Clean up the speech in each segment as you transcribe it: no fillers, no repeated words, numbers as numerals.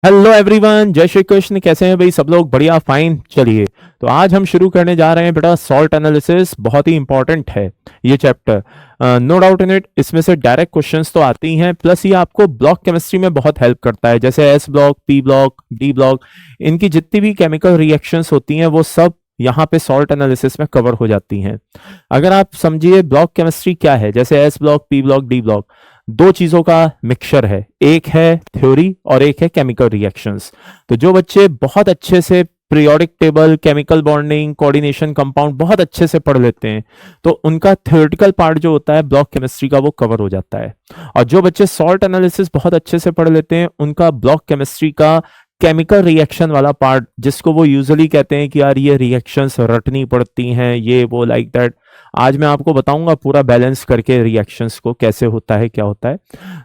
Hello everyone, जय श्री कृष्ण। कैसे हैं भाई सब लोग? बढ़िया, फाइन। चलिए, तो आज हम शुरू करने जा रहे हैं बेटा सॉल्ट एनालिसिस। बहुत ही इंपॉर्टेंट है ये chapter, no doubt in it. इसमें से डायरेक्ट क्वेश्चंस तो आती हैं, प्लस ये आपको ब्लॉक केमिस्ट्री में बहुत हेल्प करता है। जैसे S block, P block, D block, इनकी जितनी भी केमिकल रिएक्शंस होती हैं वो सब यहाँ पे सॉल्ट एनालिसिस में कवर हो जाती हैं। अगर आप समझिए ब्लॉक केमिस्ट्री क्या है, जैसे S block, P block, D block, दो चीजों का मिक्सचर है। एक है थ्योरी और एक है केमिकल रिएक्शंस। तो जो बच्चे बहुत अच्छे से periodic table, chemical bonding, coordination, compound बहुत अच्छे से पढ़ लेते हैं तो उनका थ्योरेटिकल पार्ट जो होता है ब्लॉक केमिस्ट्री का वो कवर हो जाता है। और जो बच्चे सॉल्ट एनालिसिस बहुत अच्छे से पढ़ लेते हैं उनका ब्लॉक केमिस्ट्री का केमिकल रिएक्शन वाला पार्ट, जिसको वो यूजुअली कहते हैं कि यार ये रिएक्शंस रटनी पड़ती हैं, ये वो लाइक दैट। आज मैं आपको बताऊंगा पूरा बैलेंस करके रिएक्शंस को कैसे होता है, क्या होता है।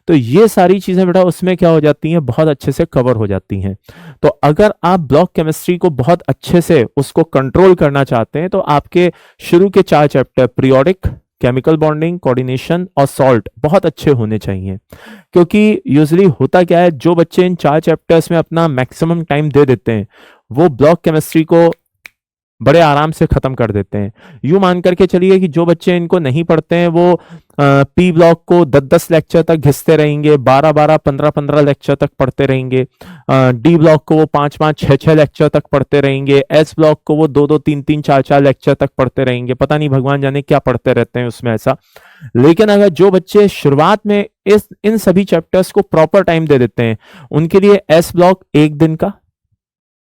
तो ये सारी चीजें बेटा उसमें क्या हो जाती हैं, बहुत अच्छे से कवर हो जाती हैं। तो अगर आप ब्लॉक केमिस्ट्री को बहुत अच्छे से उसको कंट्रोल करना चाहते हैं तो आपके शुरू के 4 chapter periodic, chemical bonding, coordination और सॉल्ट बहुत अच्छे होने चाहिए। क्योंकि यूजुअली होता क्या है, जो बच्चे इन 4 चैप्टर्स में अपना मैक्सिमम टाइम दे देते हैं वो ब्लॉक केमिस्ट्री को बड़े आराम से खत्म कर देते हैं। यूं मान करके चलिए कि जो बच्चे इनको नहीं पढ़ते हैं वो पी ब्लॉक को 10-10 लेक्चर तक घिसते रहेंगे, 12-12, 15-15 लेक्चर तक पढ़ते रहेंगे। डी ब्लॉक को वो 5-5, 6-6 लेक्चर तक पढ़ते रहेंगे। एस ब्लॉक को वो 2-2, 3-3, 4-4 लेक्चर तक पढ़ते रहेंगे। पता नहीं भगवान जाने क्या पढ़ते रहते हैं उसमें ऐसा। लेकिन अगर जो बच्चे शुरुआत में इन सभी चैप्टर्स को प्रॉपर टाइम दे देते हैं, उनके लिए एस ब्लॉक 1 दिन का,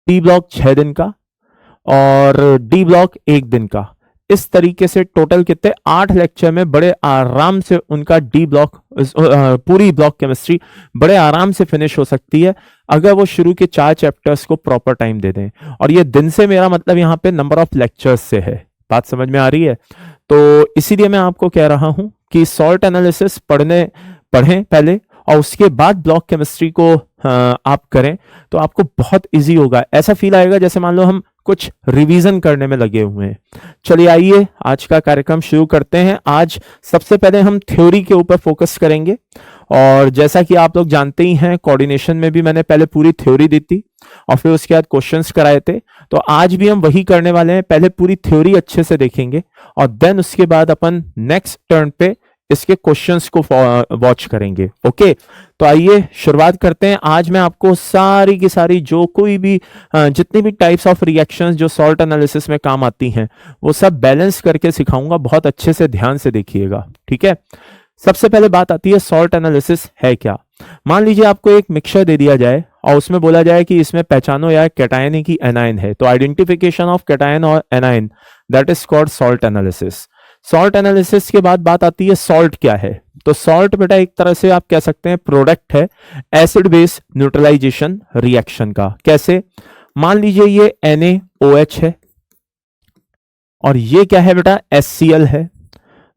पी ब्लॉक 6 दिन का और डी ब्लॉक 1 दिन का, इस तरीके से टोटल कितने 8 लेक्चर में बड़े आराम से उनका डी ब्लॉक, पूरी ब्लॉक केमिस्ट्री बड़े आराम से फिनिश हो सकती है अगर वो शुरू के 4 चैप्टर्स को प्रॉपर टाइम दे दें। और ये दिन से मेरा मतलब यहाँ पे नंबर ऑफ लेक्चर्स से है। बात समझ में आ रही है? तो इसीलिए मैं आपको कह रहा हूं कि सॉल्ट एनालिसिस पढ़ें पहले और उसके बाद ब्लॉक केमिस्ट्री को आप करें तो आपको बहुत इजी होगा। ऐसा फील आएगा जैसे मान लो हम कुछ रिवीजन करने में लगे हुए हैं। चलिए आइए आज का कार्यक्रम शुरू करते हैं। आज सबसे पहले हम थ्योरी के ऊपर फोकस करेंगे और जैसा कि आप लोग जानते ही हैं कोऑर्डिनेशन में भी मैंने पहले पूरी थ्योरी दी थी और फिर उसके बाद क्वेश्चंस कराए थे। तो आज भी हम वही करने वाले हैं, पहले पूरी थ्योरी अच्छे से देखेंगे और देन उसके बाद अपन नेक्स्ट टर्न पे इसके क्वेश्चंस को वॉच करेंगे। ओके, तो आइए शुरुआत करते हैं। आज मैं आपको सारी की सारी जो कोई भी जितनी भी टाइप्स ऑफ रिएक्शंस जो सॉल्ट एनालिसिस में काम आती हैं वो सब बैलेंस करके सिखाऊंगा। बहुत अच्छे से ध्यान से देखिएगा, ठीक है। सबसे पहले बात आती है सॉल्ट एनालिसिस है क्या। मान लीजिए आपको एक मिक्सचर दे दिया जाए और उसमें बोला जाए कि इसमें पहचानो यार कैटायन है कि एनायन है। तो आइडेंटिफिकेशन ऑफ कैटायन और anion, that is called salt analysis. Salt analysis के बाद बात आती है सॉल्ट क्या है। तो सॉल्ट बेटा एक तरह से आप कह सकते हैं प्रोडक्ट है एसिड बेस न्यूट्रलाइजेशन रिएक्शन का। कैसे? मान लीजिए ये NaOH है और ये क्या है बेटा, HCl है।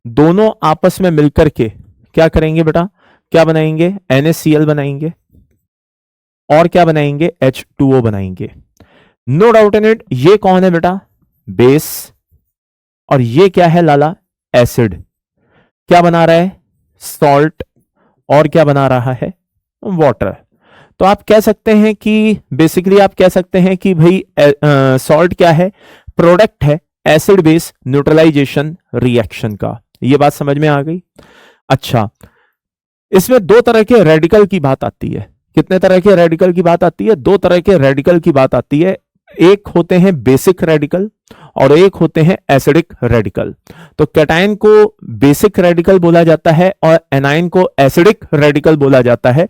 दोनों आपस में मिलकर के क्या करेंगे बेटा, क्या बनाएंगे, NaCl बनाएंगे और क्या बनाएंगे, H2O बनाएंगे। नो डाउट इन इट, ये कौन है बेटा, बेस, और ये क्या है लाला, एसिड। क्या बना रहा है, सॉल्ट, और क्या बना रहा है, वाटर। तो आप कह सकते हैं कि बेसिकली आप कह सकते हैं कि भाई सॉल्ट क्या है, प्रोडक्ट है एसिड बेस न्यूट्रलाइजेशन रिएक्शन का। ये बात समझ में आ गई। अच्छा, इसमें 2 तरह के रेडिकल की बात आती है। कितने तरह के रेडिकल की बात आती है, 2 तरह के रेडिकल की बात आती है। एक होते हैं बेसिक रेडिकल और एक होते हैं एसिडिक रेडिकल। तो कैटायन को बेसिक रेडिकल बोला जाता है और एनायन को एसिडिक रेडिकल बोला जाता है।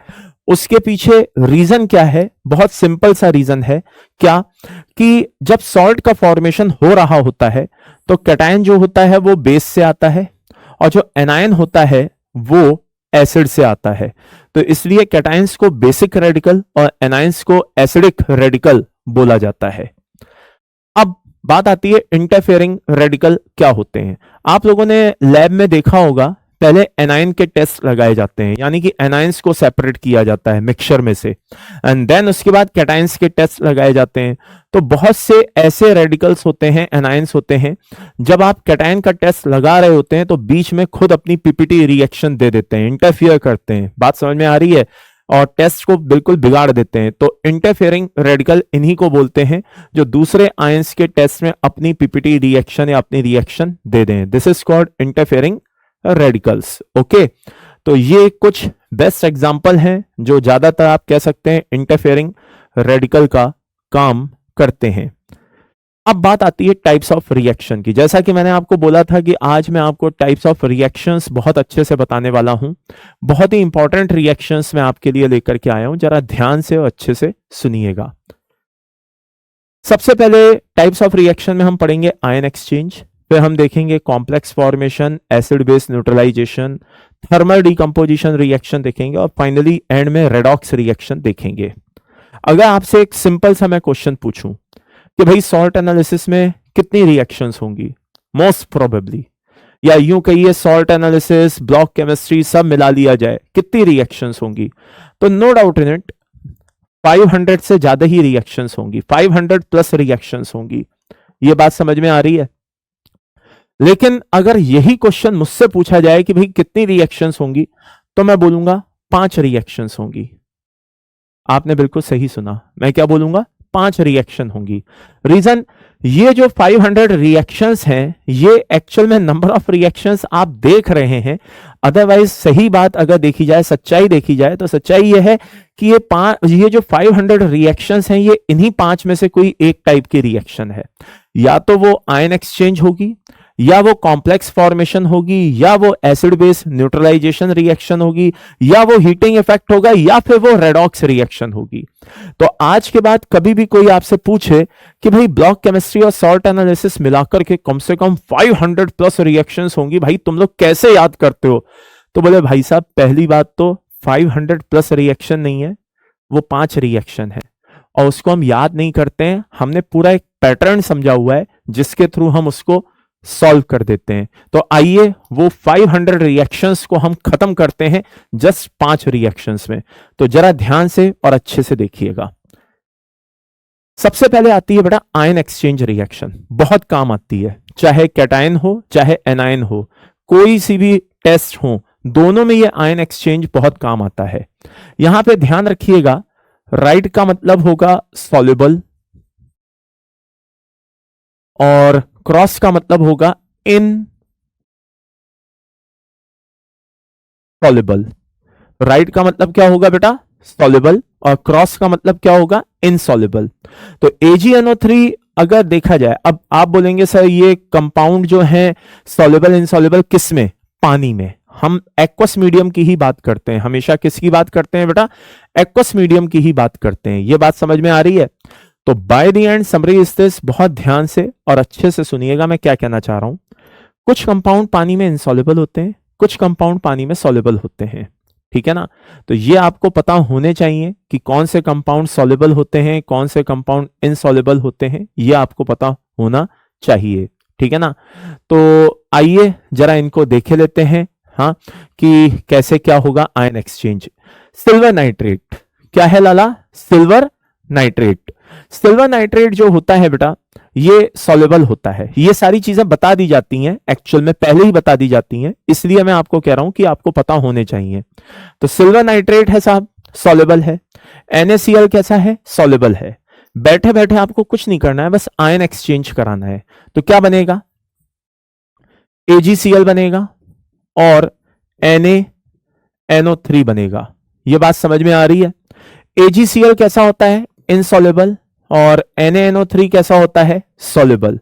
उसके पीछे रीजन क्या है, बहुत सिंपल सा रीजन है। क्या कि जब सॉल्ट का फॉर्मेशन हो रहा होता है तो कैटायन जो होता है वो बेस से आता है और जो एनायन होता है वो एसिड से आता है। तो इसलिए कैटायंस को बेसिक रेडिकल और एनायंस को एसिडिक रेडिकल बोला जाता है। अब बात आती है इंटरफेयरिंग रेडिकल क्या होते हैं। आप लोगों ने लैब में देखा होगा पहले एनायन के टेस्ट लगाए जाते हैं, यानी कि एनायंस को सेपरेट किया जाता है मिक्सचर में से, एंड देन उसके बाद कैटायंस के टेस्ट लगाए जाते हैं। तो बहुत से ऐसे रेडिकल्स होते हैं, एनायंस होते हैं, जब आप कैटायन का टेस्ट लगा रहे होते हैं तो बीच में खुद अपनी पीपीटी रिएक्शन दे देते हैं, इंटरफियर करते हैं। बात समझ में आ रही है? और टेस्ट को बिल्कुल बिगाड़ देते हैं। तो इंटरफेयरिंग रेडिकल इन्हीं को बोलते हैं जो दूसरे आयंस के टेस्ट में अपनी पीपीटी रिएक्शन या अपनी रिएक्शन दे दें। This is called interfering radicals. Okay, तो ये कुछ बेस्ट एग्जांपल हैं जो ज्यादातर आप कह सकते हैं इंटरफेयरिंग रेडिकल का काम करते हैं। अब बात आती है टाइप्स ऑफ रिएक्शन की। जैसा कि मैंने आपको बोला था कि आज मैं आपको टाइप्स ऑफ रिएक्शंस बहुत अच्छे से बताने वाला हूं। बहुत ही इंपॉर्टेंट रिएक्शंस मैं आपके लिए लेकर के आया हूं, जरा ध्यान से और अच्छे से सुनिएगा। सबसे पहले टाइप्स ऑफ रिएक्शन में हम पढ़ेंगे आयन एक्सचेंज, फिर हम देखेंगे complex formation, acid base neutralisation, thermal decomposition reaction देखेंगे और फाइनली एंड में रेडॉक्स रिएक्शन देखेंगे। अगर आपसे एक सिंपल सा मैं क्वेश्चन पूछूं कि भाई सॉल्ट एनालिसिस में कितनी रिएक्शंस होंगी, मोस्ट प्रोबेबली, या यूं कहिए सॉल्ट एनालिसिस, ब्लॉक केमिस्ट्री सब मिला लिया जाए, कितनी रिएक्शंस होंगी, तो नो डाउट इन इट 500 से ज्यादा ही रिएक्शंस होंगी, 500 प्लस रिएक्शंस होंगी। ये बात समझ में आ रही है? लेकिन अगर यही क्वेश्चन मुझसे पूछा जाए कि भाई कितनी रिएक्शंस होंगी, तो मैं बोलूंगा 5 रिएक्शंस होंगी। आपने बिल्कुल सही सुना, मैं क्या बोलूंगा? 5 रिएक्शन होंगी। रीजन, ये जो 500 रिएक्शंस हैं ये एक्चुअल में नंबर ऑफ रिएक्शंस आप देख रहे हैं। अदरवाइज सही बात अगर देखी जाए, सच्चाई देखी जाए, तो सच्चाई ये है कि ये जो 500 रिएक्शंस हैं ये इन्हीं 5 में से कोई एक टाइप की रिएक्शन है। या तो वो आयन एक्सचेंज होगी, या वो कॉम्प्लेक्स फॉर्मेशन होगी, या वो एसिड बेस न्यूट्रलाइजेशन रिएक्शन होगी, या वो हीटिंग इफेक्ट होगा, या फिर वो रेडॉक्स रिएक्शन होगी। तो आज के बाद कभी भी कोई आपसे पूछे कि भाई ब्लॉक केमिस्ट्री और सॉल्ट एनालिसिस मिलाकर के कम से कम 500 प्लस रिएक्शंस होंगी, भाई तुम लोग कैसे याद करते हो? तो बोले भाई साहब पहली बात तो 500 प्लस रिएक्शन नहीं है, वो 5 रिएक्शन है और उसको हम याद नहीं करते हैं। हमने पूरा एक पैटर्न समझा हुआ है जिसके थ्रू हम उसको सॉल्व कर देते हैं। तो आइए वो 500 रिएक्शंस को हम खत्म करते हैं जस्ट 5 रिएक्शंस में। तो जरा ध्यान से और अच्छे से देखिएगा। सबसे पहले आती है बेटा आयन एक्सचेंज रिएक्शन, बहुत काम आती है, चाहे कैटायन हो चाहे एनायन हो, कोई सी भी टेस्ट हो, दोनों में ये आयन एक्सचेंज बहुत काम आता है। यहां पे ध्यान रखिएगा, राइट का मतलब होगा सॉल्युबल और क्रॉस का मतलब होगा इनसॉल्युबल। राइट का मतलब क्या होगा बेटा? सॉल्युबल, और क्रॉस का मतलब क्या होगा? इनसॉल्युबल। तो AgNO3 अगर देखा जाए, अब आप बोलेंगे सर ये कंपाउंड जो है सॉल्युबल इनसॉल्युबल किस में? पानी में। हम एक्वस मीडियम की ही बात करते हैं, हमेशा किसकी बात करते हैं बेटा? एक्वस मीडियम की ही बात करते हैं। ये बात समझ में आ रही है? तो by the end summary is this, बहुत ध्यान से और अच्छे से सुनिएगा मैं क्या कहना चाह रहा हूं। कुछ कंपाउंड पानी में इनसॉल्युबल होते हैं, कुछ कंपाउंड पानी में सॉल्युबल होते हैं, ठीक है ना? तो ये आपको पता होने चाहिए कि कौन से कंपाउंड सॉल्युबल होते हैं, कौन से कंपाउंड इनसॉल्युबल होते हैं, ये आपको पता होना चाहिए, ठीक है ना? तो आइए जरा इनको देखे लेते हैं, हाँ, कि कैसे क्या होगा आयन एक्सचेंज। सिल्वर नाइट्रेट क्या है लाला? Silver nitrate. सिल्वर नाइट्रेट जो होता है बेटा ये सॉल्युबल होता है। ये सारी चीजें बता दी जाती हैं, एक्चुअल में पहले ही बता दी जाती हैं, इसलिए मैं आपको कह रहा हूं कि आपको पता होने चाहिए। तो सिल्वर नाइट्रेट है साहब, सॉल्युबल है। NaCl कैसा है? सॉल्युबल है। बैठे बैठे आपको कुछ नहीं करना है, बस आयन एक्सचेंज कराना है। तो क्या बनेगा? AgCl बनेगा और NaNO3 बनेगा। ये बात समझ में आ रही है? AgCl कैसा होता है? इनसॉल्युबल, और NaNO3 कैसा होता है? सॉल्युबल।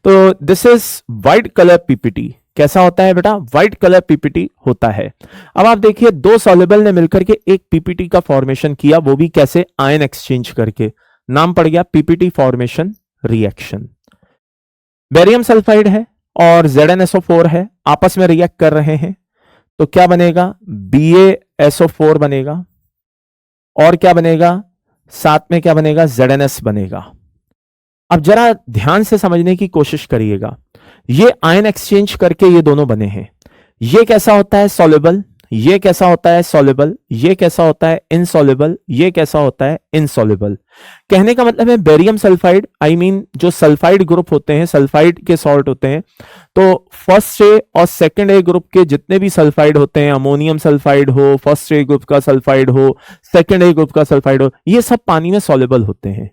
तो this is white colour PPT. कैसा होता है बेटा? व्हाइट कलर पीपीटी होता है। अब आप देखिए दो सॉल्युबल ने मिलकर के एक पीपीटी का फॉर्मेशन किया, वो भी कैसे? आयन एक्सचेंज करके। नाम पड़ गया PPT formation reaction. Barium sulphide है और ZnSO4 है, आपस में रिएक्ट कर रहे हैं, तो क्या बनेगा? BaSO4 बनेगा, और क्या बनेगा? साथ में क्या बनेगा? ZnS बनेगा। अब जरा ध्यान से समझने की कोशिश करिएगा, ये आयन एक्सचेंज करके ये दोनों बने हैं। ये कैसा होता है? सॉल्युबल, ये कैसा होता है सॉल्युबल, ये कैसा होता है इनसॉल्युबल, ये कैसा होता है इनसॉल्युबल। कहने का मतलब है बेरियम सल्फाइड, आई मीन जो सल्फाइड ग्रुप होते हैं, सल्फाइड के सॉल्ट होते हैं, तो फर्स्ट ए और सेकंड ए ग्रुप के जितने भी सल्फाइड होते हैं, अमोनियम सल्फाइड हो, फर्स्ट ए ग्रुप का सल्फाइड हो, सेकंड ए ग्रुप का सल्फाइड हो, ये सब पानी में सॉल्युबल होते हैं।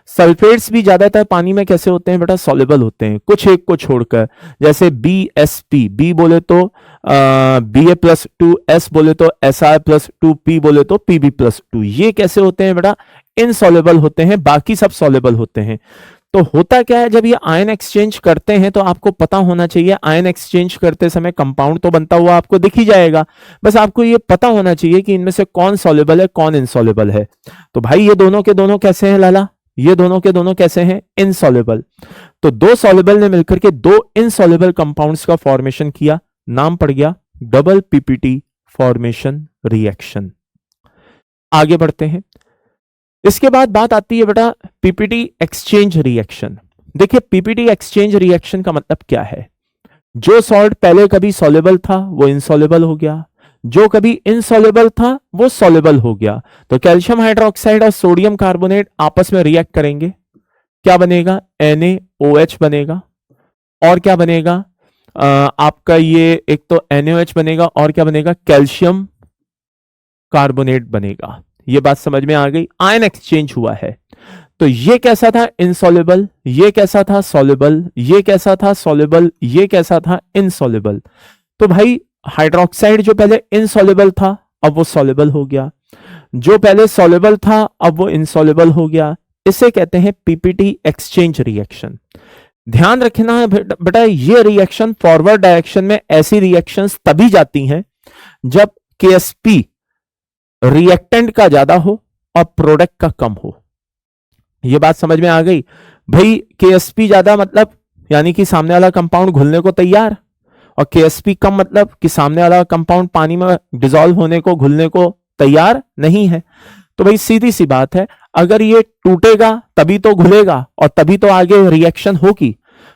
सल्फेट्स भी ज्यादातर पानी में कैसे होते हैं बेटा, सॉल्युबल होते हैं, कुछ एक को छोड़कर, जैसे BSP, बी बोले तो Ba+2, S बोले तो Si+2, P बोले तो Pb+2, ये कैसे होते हैं बेटा, इनसॉल्युबल होते हैं, बाकी सब सॉल्युबल होते हैं। तो होता क्या है, जब ये आयन एक्सचेंज करते हैं तो आपको पता होना चाहिए, आयन एक्सचेंज करते समय कंपाउंड तो बनता हुआ आपको दिख ही जाएगा, बस आपको ये पता होना चाहिए कि इनमें से कौन सॉल्युबल है कौन इनसॉल्युबल है। तो भाई ये दोनों के दोनों कैसे हैं लाला, ये दोनों के दोनों कैसे हैं, इनसॉल्युबल। तो दो सॉल्युबल ने मिलकर के दो इनसॉल्युबल कंपाउंड्स का फॉर्मेशन किया, नाम पड़ गया डबल PPT फॉर्मेशन रिएक्शन। आगे बढ़ते हैं। इसके बाद बात आती है बेटा PPT एक्सचेंज रिएक्शन। देखिए PPT एक्सचेंज रिएक्शन का मतलब क्या है, जो सॉल्ट पहले कभी सॉल्युबल था वो इनसॉल्युबल हो गया, जो कभी इनसॉल्युबल था वो सॉल्युबल हो गया। तो कैल्शियम हाइड्रोक्साइड और सोडियम कार्बोनेट आपस में रिएक्ट करेंगे, क्या बनेगा, NaOH बनेगा, और क्या बनेगा आपका ये एक तो NaOH बनेगा और क्या बनेगा, कैल्शियम कार्बोनेट बनेगा। ये बात समझ में आ गई, आयन एक्सचेंज हुआ है। तो ये कैसा था, इनसॉल्युबल, ये कैसा था सॉल्युबल, ये कैसा था सॉल्युबल, ये कैसा था इनसॉल्युबल। तो भाई हाइड्रोक्साइड जो पहले इनसॉल्युबल था अब वो सॉल्युबल हो गया, जो पहले सॉल्युबल था अब वो इनसॉल्युबल हो गया, इसे कहते हैं PPT एक्सचेंज रिएक्शन। ध्यान रखना है बेटा, ये रिएक्शन फॉरवर्ड डायरेक्शन में ऐसी रिएक्शंस तभी जाती हैं जब KSP रिएक्टेंट का ज्यादा हो और प्रोडक्ट का कम हो। ये बात समझ में आ गई भाई, KSP ज्यादा मतलब यानी कि सामने वाला कंपाउंड घुलने को तैयार, और KSP कम मतलब कि सामने वाला कंपाउंड पानी में डिसॉल्व होने को, घुलने को तैयार नहीं है। तो भाई सीधी सी बात है, अगर ये टूटेगा तभी तो घुलेगा और तभी तो आगे रिएक्शन होगी।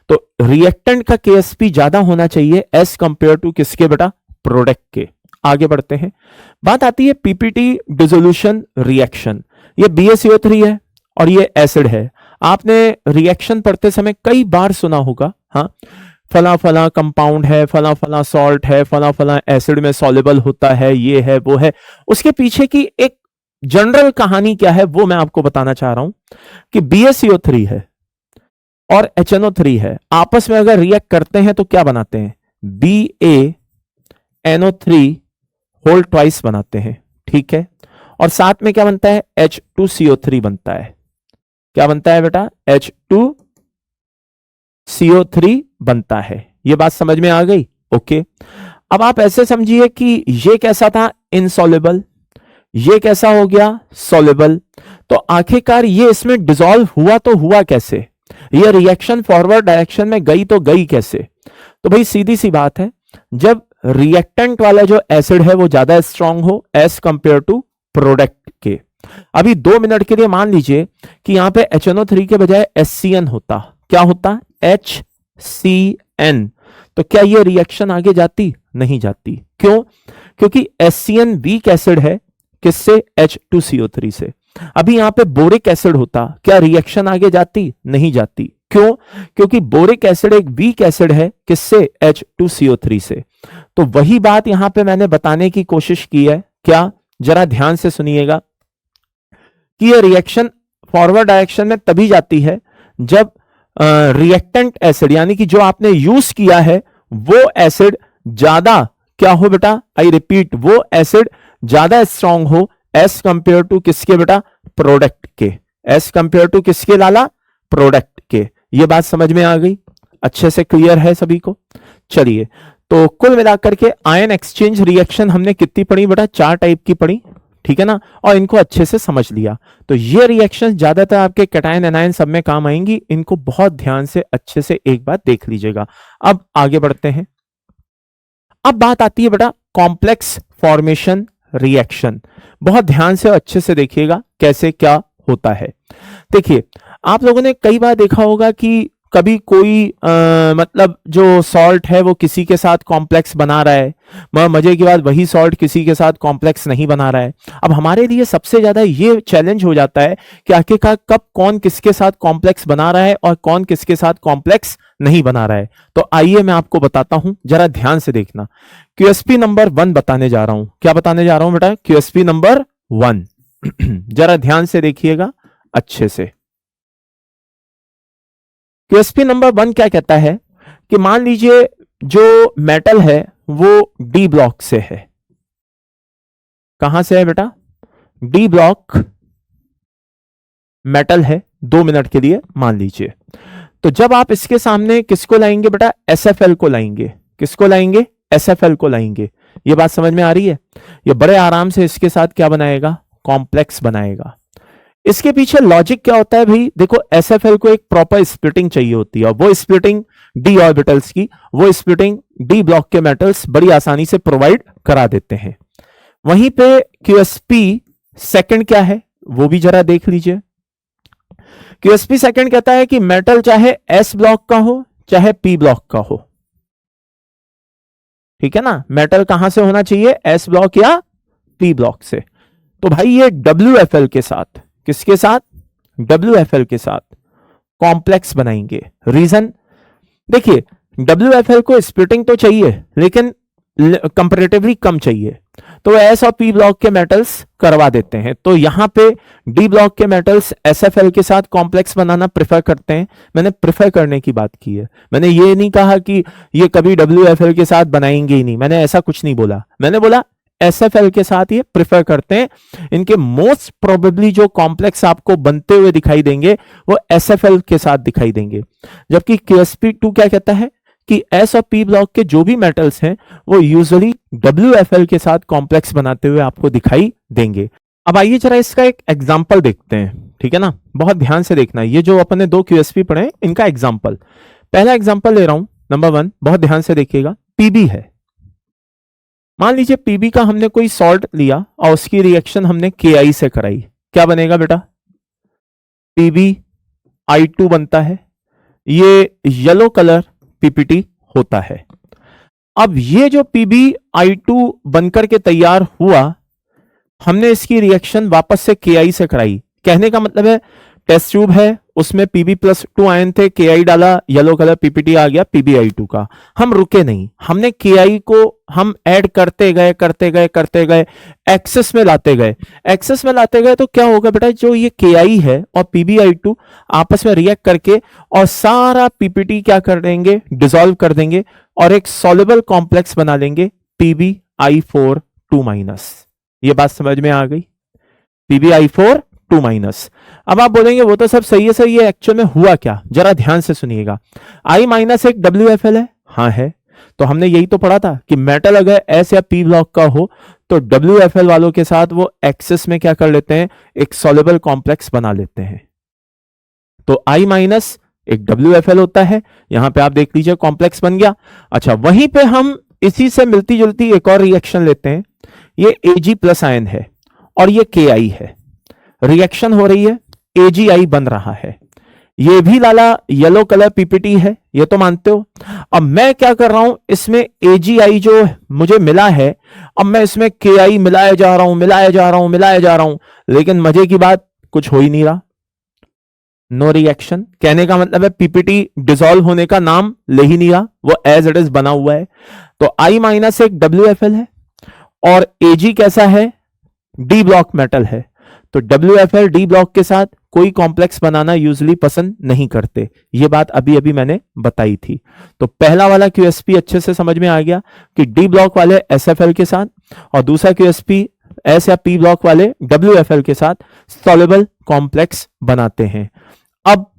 तो रिएक्टेंट का KSP ज्यादा होना चाहिए एज कंपेयर टू किसके बेटा, प्रोडक्ट के। आगे बढ़ते हैं, बात आती है PPT डिसोल्यूशन रिएक्शन। ये BaCO3 है और ये एसिड है। आपने रिएक्शन पढ़ते समय कई बार सुना होगा, हाँ फला फला कंपाउंड है, फला फला सॉल्ट है, फला फला एसिड में सॉल्युबल होता है, ये है वो है। उसके पीछे की एक जनरल कहानी क्या है वो मैं आपको बताना चाह रहा हूं कि BaCO3 है और HNO3 है, आपस में अगर रिएक्ट करते हैं तो क्या बनाते हैं, BaNO3 होल ट्वाइस बनाते हैं, ठीक है। और साथ में क्या बनता है, H2CO3 बनता है। क्या बनता है बेटा, H2CO3 बनता है। ये बात समझ में आ गई, ओके। अब आप ऐसे समझिए कि ये कैसा था, इनसॉल्युबल, ये कैसा हो गया, सॉल्युबल। तो आखिरकार ये इसमें डिसॉल्व हुआ तो हुआ कैसे, ये रिएक्शन फॉरवर्ड डायरेक्शन में गई तो गई कैसे। तो भाई सीधी सी बात है, जब रिएक्टेंट वाला जो एसिड है वो ज्यादा स्ट्रांग हो एज कंपेयर टू प्रोडक्ट के। अभी 2 मिनट के लिए मान लीजिए कि यहां पे HNO3 के बजाय HCN होता, क्या होता, HCN। तो क्या ये रिएक्शन आगे जाती, नहीं जाती। क्यों, क्योंकि HCN वीक एसिड है, किससे, H2CO3 से। अभी यहां पे बोरिक एसिड होता, क्या रिएक्शन आगे जाती, नहीं जाती। क्यों, क्योंकि बोरिक एसिड एक वीक एसिड है, किससे, H2CO3 से। तो वही बात यहां पे मैंने बताने की कोशिश की है, क्या, जरा ध्यान से सुनिएगा कि ये रिएक्शन फॉरवर्ड डायरेक्शन में तभी जाती है जब रिएक्टेंट एसिड यानी कि जो आपने यूज किया है वो एसिड ज्यादा क्या हो बेटा, आई रिपीट, वो एसिड ज्यादा स्ट्रांग हो एज कंपेयर टू किसके बेटा, प्रोडक्ट के, एज कंपेयर टू किसके लाला, प्रोडक्ट के। ये बात समझ में आ गई, अच्छे से क्लियर है सभी को। चलिए, तो कुल मिलाकर के आयन एक्सचेंज रिएक्शन हमने कितनी पढ़ी बेटा, 4 टाइप की पढ़ी, ठीक है ना, और इनको अच्छे से समझ लिया। तो ये रिएक्शन ज्यादातर आपके कैटायन एनायन सब में काम आएंगी, इनको बहुत ध्यान से अच्छे से एक बार देख लीजिएगा। अब आगे बढ़ते हैं। अब बात आती है बेटा कॉम्प्लेक्स फॉर्मेशन रिएक्शन। बहुत ध्यान से अच्छे से देखिएगा कैसे क्या होता है। देखिए, आप लोगों ने कई बार देखा होगा कि कभी कोई मतलब जो सॉल्ट है वो किसी के साथ कॉम्प्लेक्स बना रहा है, मगर मजे की बात वही सॉल्ट किसी के साथ कॉम्प्लेक्स नहीं बना रहा है। अब हमारे लिए सबसे ज्यादा ये चैलेंज हो जाता है कि आखिरकार कब कौन किसके साथ कॉम्प्लेक्स बना रहा है और कौन किसके साथ कॉम्प्लेक्स नहीं बना रहा है। तो आइए मैं आपको बताता हूं, जरा ध्यान से देखना। क्यूएसपी नंबर 1 बताने जा रहा हूं। क्या बताने जा रहा हूं बेटा? क्यूएसपी नंबर 1। जरा ध्यान से देखिएगा अच्छे से। क्यूएसपी नंबर 1 क्या कहता है कि मान लीजिए जो मेटल है वो डी ब्लॉक से है। कहां से है बेटा? डी ब्लॉक मेटल है 2 मिनट के लिए मान लीजिए। तो जब आप इसके सामने किसको लाएंगे बेटा? एसएफएल को लाएंगे। किसको लाएंगे? एसएफएल को लाएंगे। ये बात समझ में आ रही है? ये बड़े आराम से इसके साथ क्या बनाएगा? कॉम्प्लेक्स बनाएगा। इसके पीछे लॉजिक क्या होता है भाई? देखो, एसएफएल को एक प्रॉपर स्प्लिटिंग चाहिए होती है और वो स्प्लिटिंग डी ऑर्बिटल्स की, वो स्प्लिटिंग डी ब्लॉक के मेटल्स बड़ी आसानी से प्रोवाइड करा देते हैं। वहीं पे क्यूएसपी सेकंड क्या है वो भी जरा देख लीजिए। क्यूएसपी सेकंड कहता है कि मेटल चाहे एस ब्लॉक का हो चाहे पी ब्लॉक का हो, ठीक है ना, मेटल कहां से होना चाहिए? एस ब्लॉक या पी ब्लॉक से। तो भाई ये WFL के साथ, किसके साथ? WFL के साथ कॉम्प्लेक्स बनाएंगे। रीजन देखिए, WFL को स्प्लिटिंग तो चाहिए लेकिन कंपैरेटिवली कम चाहिए, तो एस और पी ब्लॉक के मेटल्स करवा देते हैं। तो यहां पे डी ब्लॉक के मेटल्स एसएफएल के साथ कॉम्प्लेक्स बनाना प्रेफर करते हैं। मैंने प्रेफर करने की बात की है, मैंने ये नहीं कहा कि ये कभी WFL के साथ बनाएंगे ही नहीं, मैंने ऐसा कुछ नहीं बोला। मैंने बोला एसएफएल के साथ ये प्रेफर करते हैं। इनके मोस्ट प्रोबेबली जो कॉम्प्लेक्स आपको बनते हुए दिखाई देंगे वो एसएफएल के साथ दिखाई देंगे। जबकि क्यूएसपी2 क्या कहता है कि एस और पी ब्लॉक के जो भी मेटल्स हैं वो यूजुअली WFL के साथ कॉम्प्लेक्स बनाते हुए आपको दिखाई देंगे। अब आइए जरा इसका एक एग्जांपल देखते हैं, ठीक है ना, बहुत ध्यान से देखना। ये जो अपने 2 क्यूएसपी पढ़े इनका एग्जांपल, पहला एग्जांपल ले रहा हूं नंबर 1, बहुत ध्यान से देखिएगा। पीबी है, मान लीजिए पीबी का हमने कोई सॉल्ट लिया और उसकी रिएक्शन हमने KI से कराई। क्या बनेगा बेटा? PbI2 बनता है। ये येलो कलर PPT होता है। अब ये जो PbI2 बनकर के तैयार हुआ, हमने इसकी रिएक्शन वापस से KI से कराई। कहने का मतलब है टेस्ट ट्यूब है, उसमें Pb+2 आयन थे, KI डाला, येलो कलर PPT आ गया PbI2 का। हम रुके नहीं, हमने KI को हम ऐड करते गए, एक्सेस में लाते गए। तो क्या होगा बेटा? जो ये KI है और PbI2 आपस में रिएक्ट करके और सारा PPT क्या कर देंगे? डिसॉल्व कर देंगे और एक सॉल्युबल कॉम्प्लेक्स बना लेंगे PbI4(2-). ये बात समझ में आ गई? PbI4(2-). अब आप बोलेंगे वो तो सब सही है, एक्चुअल में हुआ क्या? जरा ध्यान से सुनिएगा। I- एक WFL है, हाँ है। तो हमने यही तो पढ़ा था कि मेटल अगर एस या पी ब्लॉक का हो तो WFL वालों के साथ वो एक्सेस में क्या कर लेते हैं? एक सॉल्युबल कॉम्प्लेक्स बना लेते हैं। तो I- एक WFL होता है, यहां पे आप देख लीजिए कॉम्प्लेक्स बन गया। अच्छा, वहीं पे हम इसी से मिलती जुलती एक और रिएक्शन लेते हैं। ये Ag+ आयन है और ये KI है, रिएक्शन हो रही है, AgI बन रहा है। ये भी लाला येलो कलर PPT है, ये तो मानते हो। अब मैं क्या कर रहा हूं, इसमें AgI जो मुझे मिला है, अब मैं इसमें KI मिलाया जा रहा हूं, लेकिन मजे की बात कुछ हो ही नहीं रहा, नो रिएक्शन। कहने का मतलब है PPT डिसॉल्व होने का नाम ले ही नहीं रहा, वो एज इट इज बना हुआ है। तो I- एक WFL है और Ag कैसा है? डी ब्लॉक मेटल है। तो WFL डी ब्लॉक के साथ कोई कॉम्प्लेक्स बनाना यूजुअली पसंद नहीं करते। ये बात अभी अभी मैंने बताई थी। तो पहला वाला क्यूएसपी अच्छे से समझ में आ गया कि डी ब्लॉक वाले SFL के साथ और दूसरा क्यूएसपी एस या पी ब्लॉक वाले WFL के साथ सॉल्युबल कॉम्प्लेक्स बनाते हैं। अब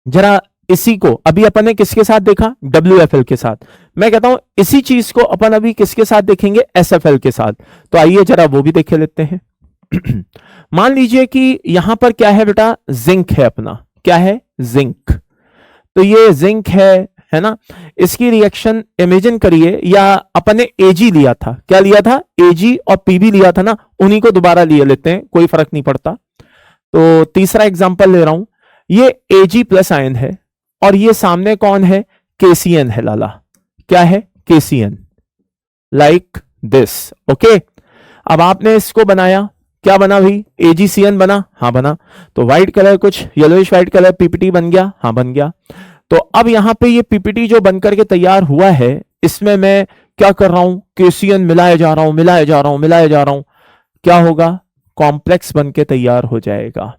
जरा इसी को अभी अपन ने किसके साथ देखा? WFL के साथ। मैं कहता हूं इसी चीज को अपन अभी किसके साथ देखेंगे? SFL के साथ। तो आइए जरा वो भी देख लेते हैं। मान लीजिए कि यहां पर क्या है बेटा? जिंक है अपना। क्या है? जिंक। तो ये जिंक है ना। इसकी रिएक्शन इमेजिन करिए, या अपन ने Ag लिया था। क्या लिया था? Ag और Pb लिया था ना, उन्हीं को दोबारा लिए लेते हैं, कोई फर्क नहीं पड़ता। तो तीसरा एग्जांपल ले रहा हूं, ये Ag+ आयन है और ये सामने कौन है? KCN है लाला। क्या है? KCN, like this. ओके, अब आपने इसको बनाया, क्या बना भाई? AgCN बना? हाँ बना। तो व्हाइट कलर, कुछ येलोइश व्हाइट कलर PPT बन गया? हाँ बन गया। तो अब यहां पे ये PPT जो बनकर के तैयार हुआ है, इसमें मैं क्या कर रहा हूं? KCN मिलाया जा रहा हूं, मिलाया जा रहा हूं, मिलाया जा रहा हूं। क्या होगा? कॉम्प्लेक्स बन के तैयार हो जाएगा।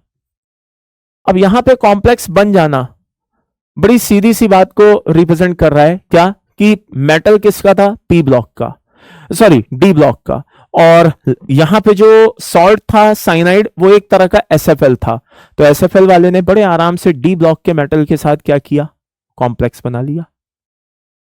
अब यहां पे कॉम्प्लेक्स बन जाना बड़ी सीधी सी बात को रिप्रेजेंट कर रहा है, क्या? कि मेटल किसका था? P ब्लॉक का, सॉरी D ब्लॉक का। और यहां पे जो सॉल्ट था साइनाइड, वो एक तरह का SFL था। तो SFL वाले ने बड़े आराम से D ब्लॉक के मेटल के साथ क्या किया? कॉम्प्लेक्स बना लिया।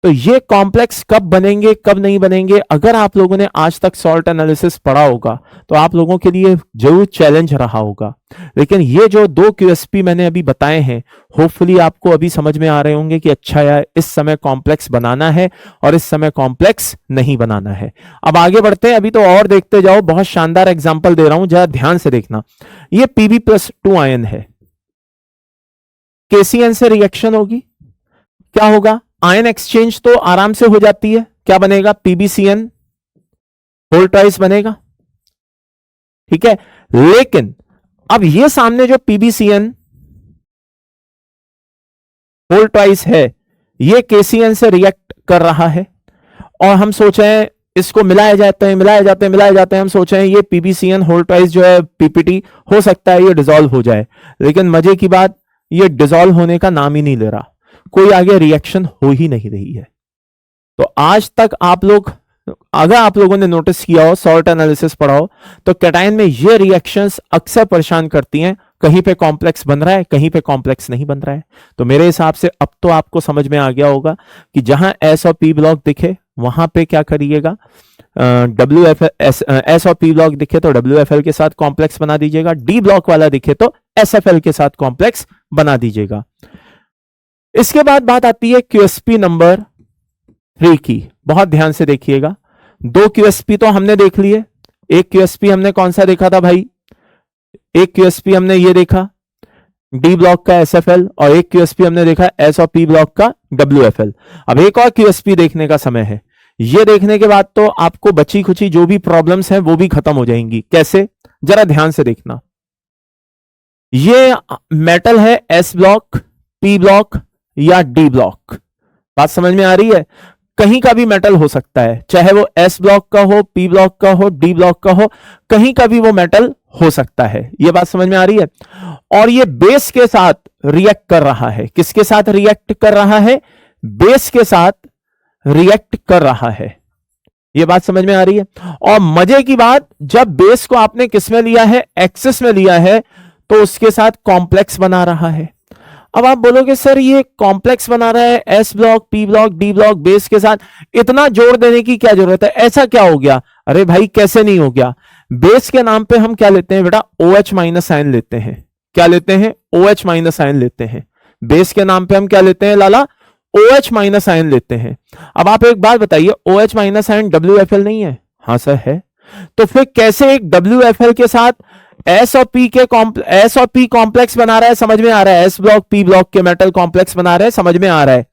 तो ये कॉम्प्लेक्स कब बनेंगे, कब नहीं बनेंगे? अगर आप लोगों ने आज तक सॉल्ट एनालिसिस पढ़ा होगा तो आप लोगों के लिए जरूर चैलेंज रहा होगा। लेकिन ये जो 2 QSP मैंने अभी बताए हैं, होपफुली आपको अभी समझ में आ रहे होंगे कि अच्छा यार, इस समय कॉम्प्लेक्स बनाना है और इस समय कॉम्प्लेक्स नहीं बनाना है। अब आगे बढ़ते हैं, अभी तो और देखते जाओ। बहुत शानदार एग्जाम्पल दे रहा हूं, जरा ध्यान से देखना। ये Pb+2 आयन है, KCN से रिएक्शन होगी, क्या होगा? आयन एक्सचेंज तो आराम से हो जाती है। क्या बनेगा? PbCN होल ट्वाइस बनेगा, ठीक है। लेकिन अब ये सामने जो PbCN होल ट्वाइस है, ये KCN से रिएक्ट कर रहा है और हम सोच रहे हैं इसको मिलाए जाते हैं, मिलाए जाते हैं, मिलाए जाते हैं। हम सोच रहे हैं ये PbCN होल ट्वाइस जो है PPT, हो सकता है ये डिसॉल्व हो जाए। लेकिन मजे की बात, ये डिसॉल्व होने का नाम ही नहीं ले रहा, कोई आगे रिएक्शन हो ही नहीं रही है। तो आज तक आप लोग, अगर आप लोगों ने नोटिस किया हो, सॉल्ट एनालिसिस पढ़ा हो, तो कैटायन में ये रिएक्शंस अक्सर परेशान करती हैं। कहीं पे कॉम्प्लेक्स बन रहा है, कहीं पे कॉम्प्लेक्स नहीं बन रहा है। तो मेरे हिसाब से अब तो आपको समझ में आ गया होगा कि जहां S और P ब्लॉक दिखे वहां पे क्या करिएगा? S और P ब्लॉक दिखे तो WFL के साथ कॉम्प्लेक्स बना दीजिएगा, D ब्लॉक वाला दिखे तो SFL के साथ कॉम्प्लेक्स बना दीजिएगा। इसके बाद बात आती है QSP नंबर 3 की। बहुत ध्यान से देखिएगा। 2 QSP तो हमने देख लिए। एक QSP हमने कौन सा देखा था भाई? एक QSP हमने ये देखा D ब्लॉक का SFL, और एक QSP हमने देखा S और P ब्लॉक का WFL। अब एक और QSP देखने का समय है। ये देखने के बाद तो आपको बची खुची जो भी प्रॉब्लम्स हैं वो भी खत्म हो जाएंगी। कैसे? जरा ध्यान से देखना। ये मेटल है S ब्लॉक, P ब्लॉक या D ब्लॉक। बात समझ में आ रही है? कहीं का भी मेटल हो सकता है, चाहे वो S ब्लॉक का हो, P ब्लॉक का हो, D ब्लॉक का हो, कहीं का भी वो मेटल हो सकता है। ये बात समझ में आ रही है? और ये बेस के साथ रिएक्ट कर रहा है। किसके साथ रिएक्ट कर रहा है? बेस के साथ रिएक्ट कर रहा है। ये बात समझ में आ रही है? और मजे की बात, जब बेस को आपने किस में लिया है? एक्सिस में लिया है, तो उसके साथ कॉम्प्लेक्स बना रहा है। अब आप बोलोगे सर ये कॉम्प्लेक्स बना रहा है S block, P block, D block base के साथ, इतना जोड़ देने की क्या जरूरत है? ऐसा क्या हो गया? अरे भाई कैसे नहीं हो गया? बेस के नाम पे हम क्या लेते हैं बेटा? OH माइनस आयन लेते हैं। क्या लेते हैं? OH माइनस आयन लेते हैं। बेस के नाम पे हम क्या लेते हैं लाला? OH माइनस आयन लेते हैं। अब आप एक बात बताइए, OH माइनस आयन WFL नहीं है? हाँ सर है। तो फिर कैसे एक WFL के साथ S और P कॉम्प्लेक्स बना रहा है? समझ में आ रहा है? S ब्लॉक P ब्लॉक के मेटल कॉम्प्लेक्स बना रहे हैं, समझ में आ रहा है?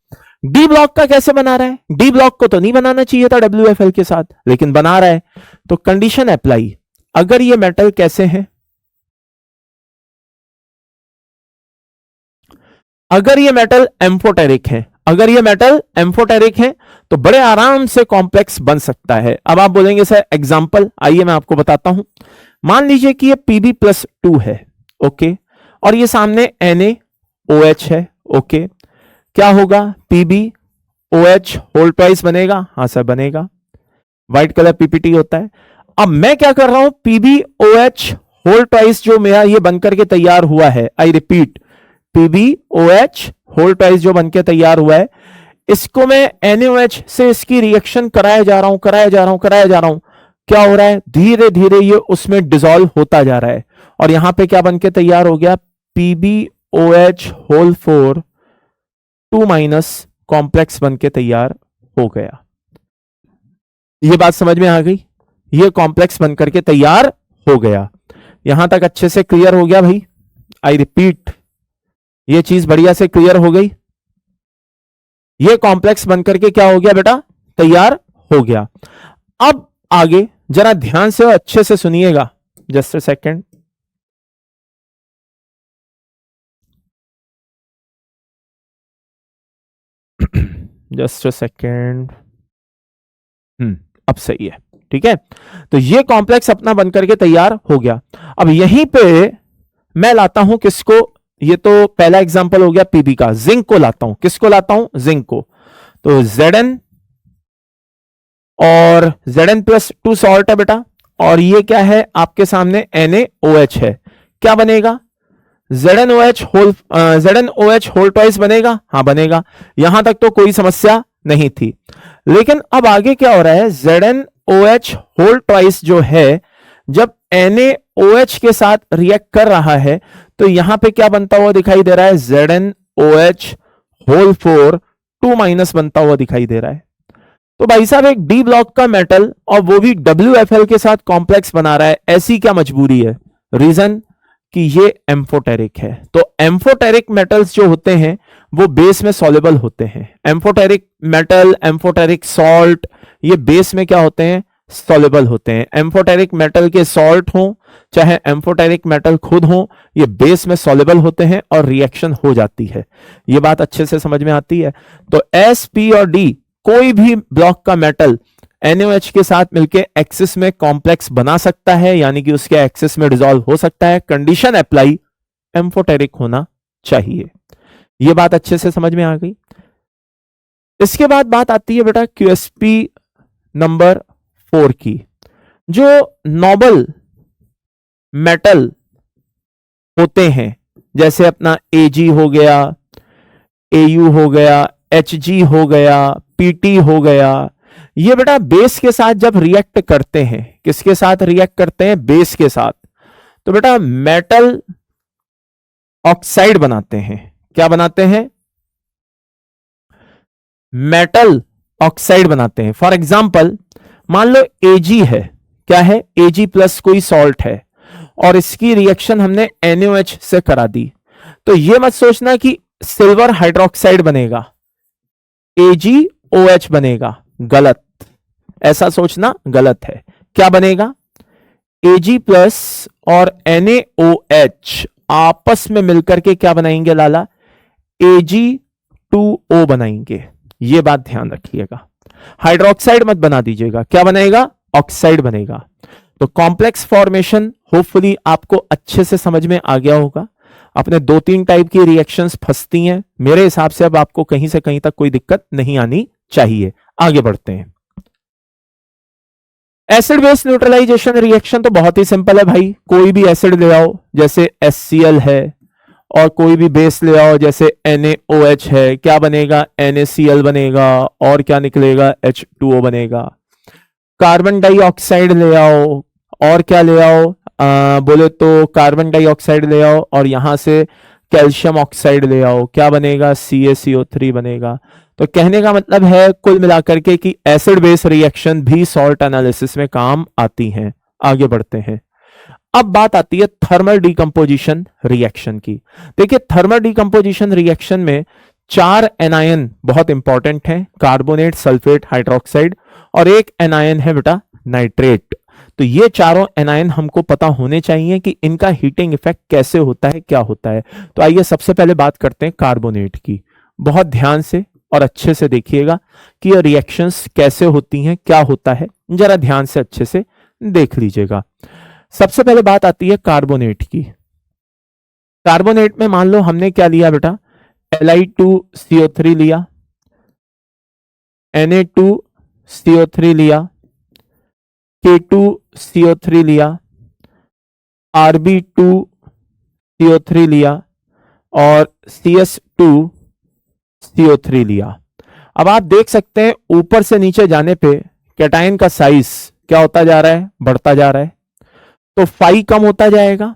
D ब्लॉक का कैसे बना रहा है? D ब्लॉक को तो नहीं बनाना चाहिए था WFL के साथ, लेकिन बना रहा है। तो कंडीशन अप्लाई। अगर ये मेटल कैसे हैं? अगर ये मेटल एम्फोटेरिक है, अगर ये मेटल एम्फोटेरिक है तो बड़े आराम से कॉम्प्लेक्स बन सकता है। अब आप बोलेंगे सर एग्जांपल, आइए मैं आपको बताता हूं। मान लीजिए कि ये Pb+2 है, ओके, और ये सामने NaOH है, ओके। क्या होगा? PbOH होल ट्वाइस बनेगा? हाँ सर बनेगा। व्हाइट कलर PPT होता है। अब मैं क्या कर रहा हूं? PbOH होल ट्वाइस जो मेरा ये बनकर के तैयार हुआ है, I repeat, PbOH whole twice जो बनकर तैयार हुआ है, इसको मैं NaOH से इसकी रिएक्शन कराया जा रहा हूं, कराया जा रहा हूं, कराया जा रहा हूं। क्या हो रहा है? धीरे धीरे ये उसमें डिसॉल्व होता जा रहा है और यहां पे क्या बनके तैयार हो गया? PbOH होल 4 2- कॉम्प्लेक्स बनके तैयार हो गया। ये बात समझ में आ गई? ये कॉम्प्लेक्स बनकर के तैयार हो गया। यहां तक अच्छे से क्लियर हो गया भाई? आई रिपीट, ये चीज बढ़िया से क्लियर हो गई। ये कॉम्प्लेक्स बनकर के क्या हो गया बेटा, तैयार हो गया। अब आगे जरा ध्यान से और अच्छे से सुनिएगा, just a second. Just a second. अब सही है, ठीक है। तो ये कॉम्प्लेक्स अपना बनकर के तैयार हो गया। अब यहीं पे मैं लाता हूं किसको, ये तो पहला एग्जांपल हो गया पीबी का, जिंक को लाता हूं। किसको लाता हूं, जिंक को। तो Zn और Zn+2 सॉल्ट है बेटा, और ये क्या है आपके सामने NaOH है। क्या बनेगा, ZnOH होल ट्वाइस बनेगा, हाँ बनेगा। यहां तक तो कोई समस्या नहीं थी। लेकिन अब आगे क्या हो रहा है, ZnOH होल ट्वाइस जो है जब NaOH के साथ रिएक्ट कर रहा है तो यहां पे क्या बनता हुआ दिखाई दे रहा है, ZnOH होल 4 2- बनता हुआ दिखाई दे रहा है। तो भाई साहब एक डी ब्लॉक का मेटल और वो भी WFL के साथ कॉम्प्लेक्स बना रहा है, ऐसी क्या मजबूरी है? रीजन कि ये एम्फोटेरिक है। तो एम्फोटेरिक मेटल्स जो होते हैं वो बेस में सॉल्युबल होते हैं। एम्फोटेरिक मेटल, एम्फोटेरिक सॉल्ट, ये बेस में क्या होते हैं, सॉल्युबल होते हैं। एम्फोटेरिक मेटल के सॉल्ट हो चाहे एम्फोटेरिक मेटल खुद हो, ये बेस में सॉल्युबल होते हैं और रिएक्शन हो जाती है। ये बात अच्छे से समझ में आती है। तो S, P और D कोई भी ब्लॉक का मेटल NaOH के साथ मिलके एक्सिस में कॉम्प्लेक्स बना सकता है, यानी कि उसके एक्सिस में डिसॉल्व हो सकता है। कंडीशन अप्लाई, एम्फोटेरिक होना चाहिए। यह बात अच्छे से समझ में आ गई। इसके बाद बात आती है बेटा QSP नंबर 4 की। जो नोबल मेटल होते हैं जैसे अपना Ag हो गया, Au हो गया, Hg हो गया, Pt हो गया, ये बेटा बेस के साथ जब रिएक्ट करते हैं, किसके साथ रिएक्ट करते हैं, बेस के साथ, तो बेटा मेटल ऑक्साइड बनाते हैं। क्या बनाते हैं, मेटल ऑक्साइड बनाते हैं। फॉर एग्जाम्पल मान लो Ag है, क्या है, Ag+ कोई सॉल्ट है और इसकी रिएक्शन हमने NaOH से करा दी। तो ये मत सोचना कि सिल्वर हाइड्रोक्साइड बनेगा, AgOH बनेगा, गलत। ऐसा सोचना गलत है। क्या बनेगा, Ag+ और NaOH आपस में मिलकर के क्या बनाएंगे लाला, Ag2O बनाएंगे। ये बात ध्यान रखिएगा, हाइड्रोक्साइड मत बना दीजिएगा। क्या बनेगा, ऑक्साइड बनेगा। तो कॉम्प्लेक्स फॉर्मेशन होपफुली आपको अच्छे से समझ में आ गया होगा। अपने 2-3 टाइप की रिएक्शंस फंसती हैं, मेरे हिसाब से अब आपको कहीं से कहीं तक कोई दिक्कत नहीं आनी चाहिए। आगे बढ़ते हैं। एसिड बेस न्यूट्रलाइजेशन रिएक्शन तो बहुत ही सिंपल है भाई। कोई भी एसिड ले आओ जैसे HCl है, और कोई भी बेस ले आओ जैसे NaOH है, क्या बनेगा, NaCl बनेगा, और क्या निकलेगा, H2O बनेगा। कार्बन डाइऑक्साइड ले आओ, और क्या ले आओ, बोले तो कार्बन डाइऑक्साइड ले आओ और यहां से कैल्शियम ऑक्साइड ले आओ, क्या बनेगा, CaCO3 बनेगा। तो कहने का मतलब है कुल मिलाकर के कि एसिड बेस रिएक्शन भी सॉल्ट एनालिसिस में काम आती हैं। आगे बढ़ते हैं। अब बात आती है थर्मल डिकम्पोजिशन रिएक्शन की। देखिए थर्मल डिकम्पोजिशन रिएक्शन में 4 एनायन बहुत इंपॉर्टेंट हैं, कार्बोनेट, सल्फेट, हाइड्रोक्साइड, और एक एनायन है बेटा नाइट्रेट। तो ये चारों एनायन हमको पता होने चाहिए कि इनका हीटिंग इफेक्ट कैसे होता है, क्या होता है। तो आइए सबसे पहले बात करते हैं कार्बोनेट की। बहुत ध्यान से और अच्छे से देखिएगा कि ये रिएक्शंस कैसे होती हैं, क्या होता है, जरा ध्यान से अच्छे से देख लीजिएगा। सबसे पहले बात आती है कार्बोनेट की। कार्बोनेट में मान लो हमने क्या लिया बेटा, Li2CO3 लिया, Na2CO3 लिया, K2CO3 लिया, Rb2CO3 लिया और CS2CO3 लिया। अब आप देख सकते हैं ऊपर से नीचे जाने पे कैटायन का साइज क्या होता जा रहा है, बढ़ता जा रहा है। तो फाई कम होता जाएगा,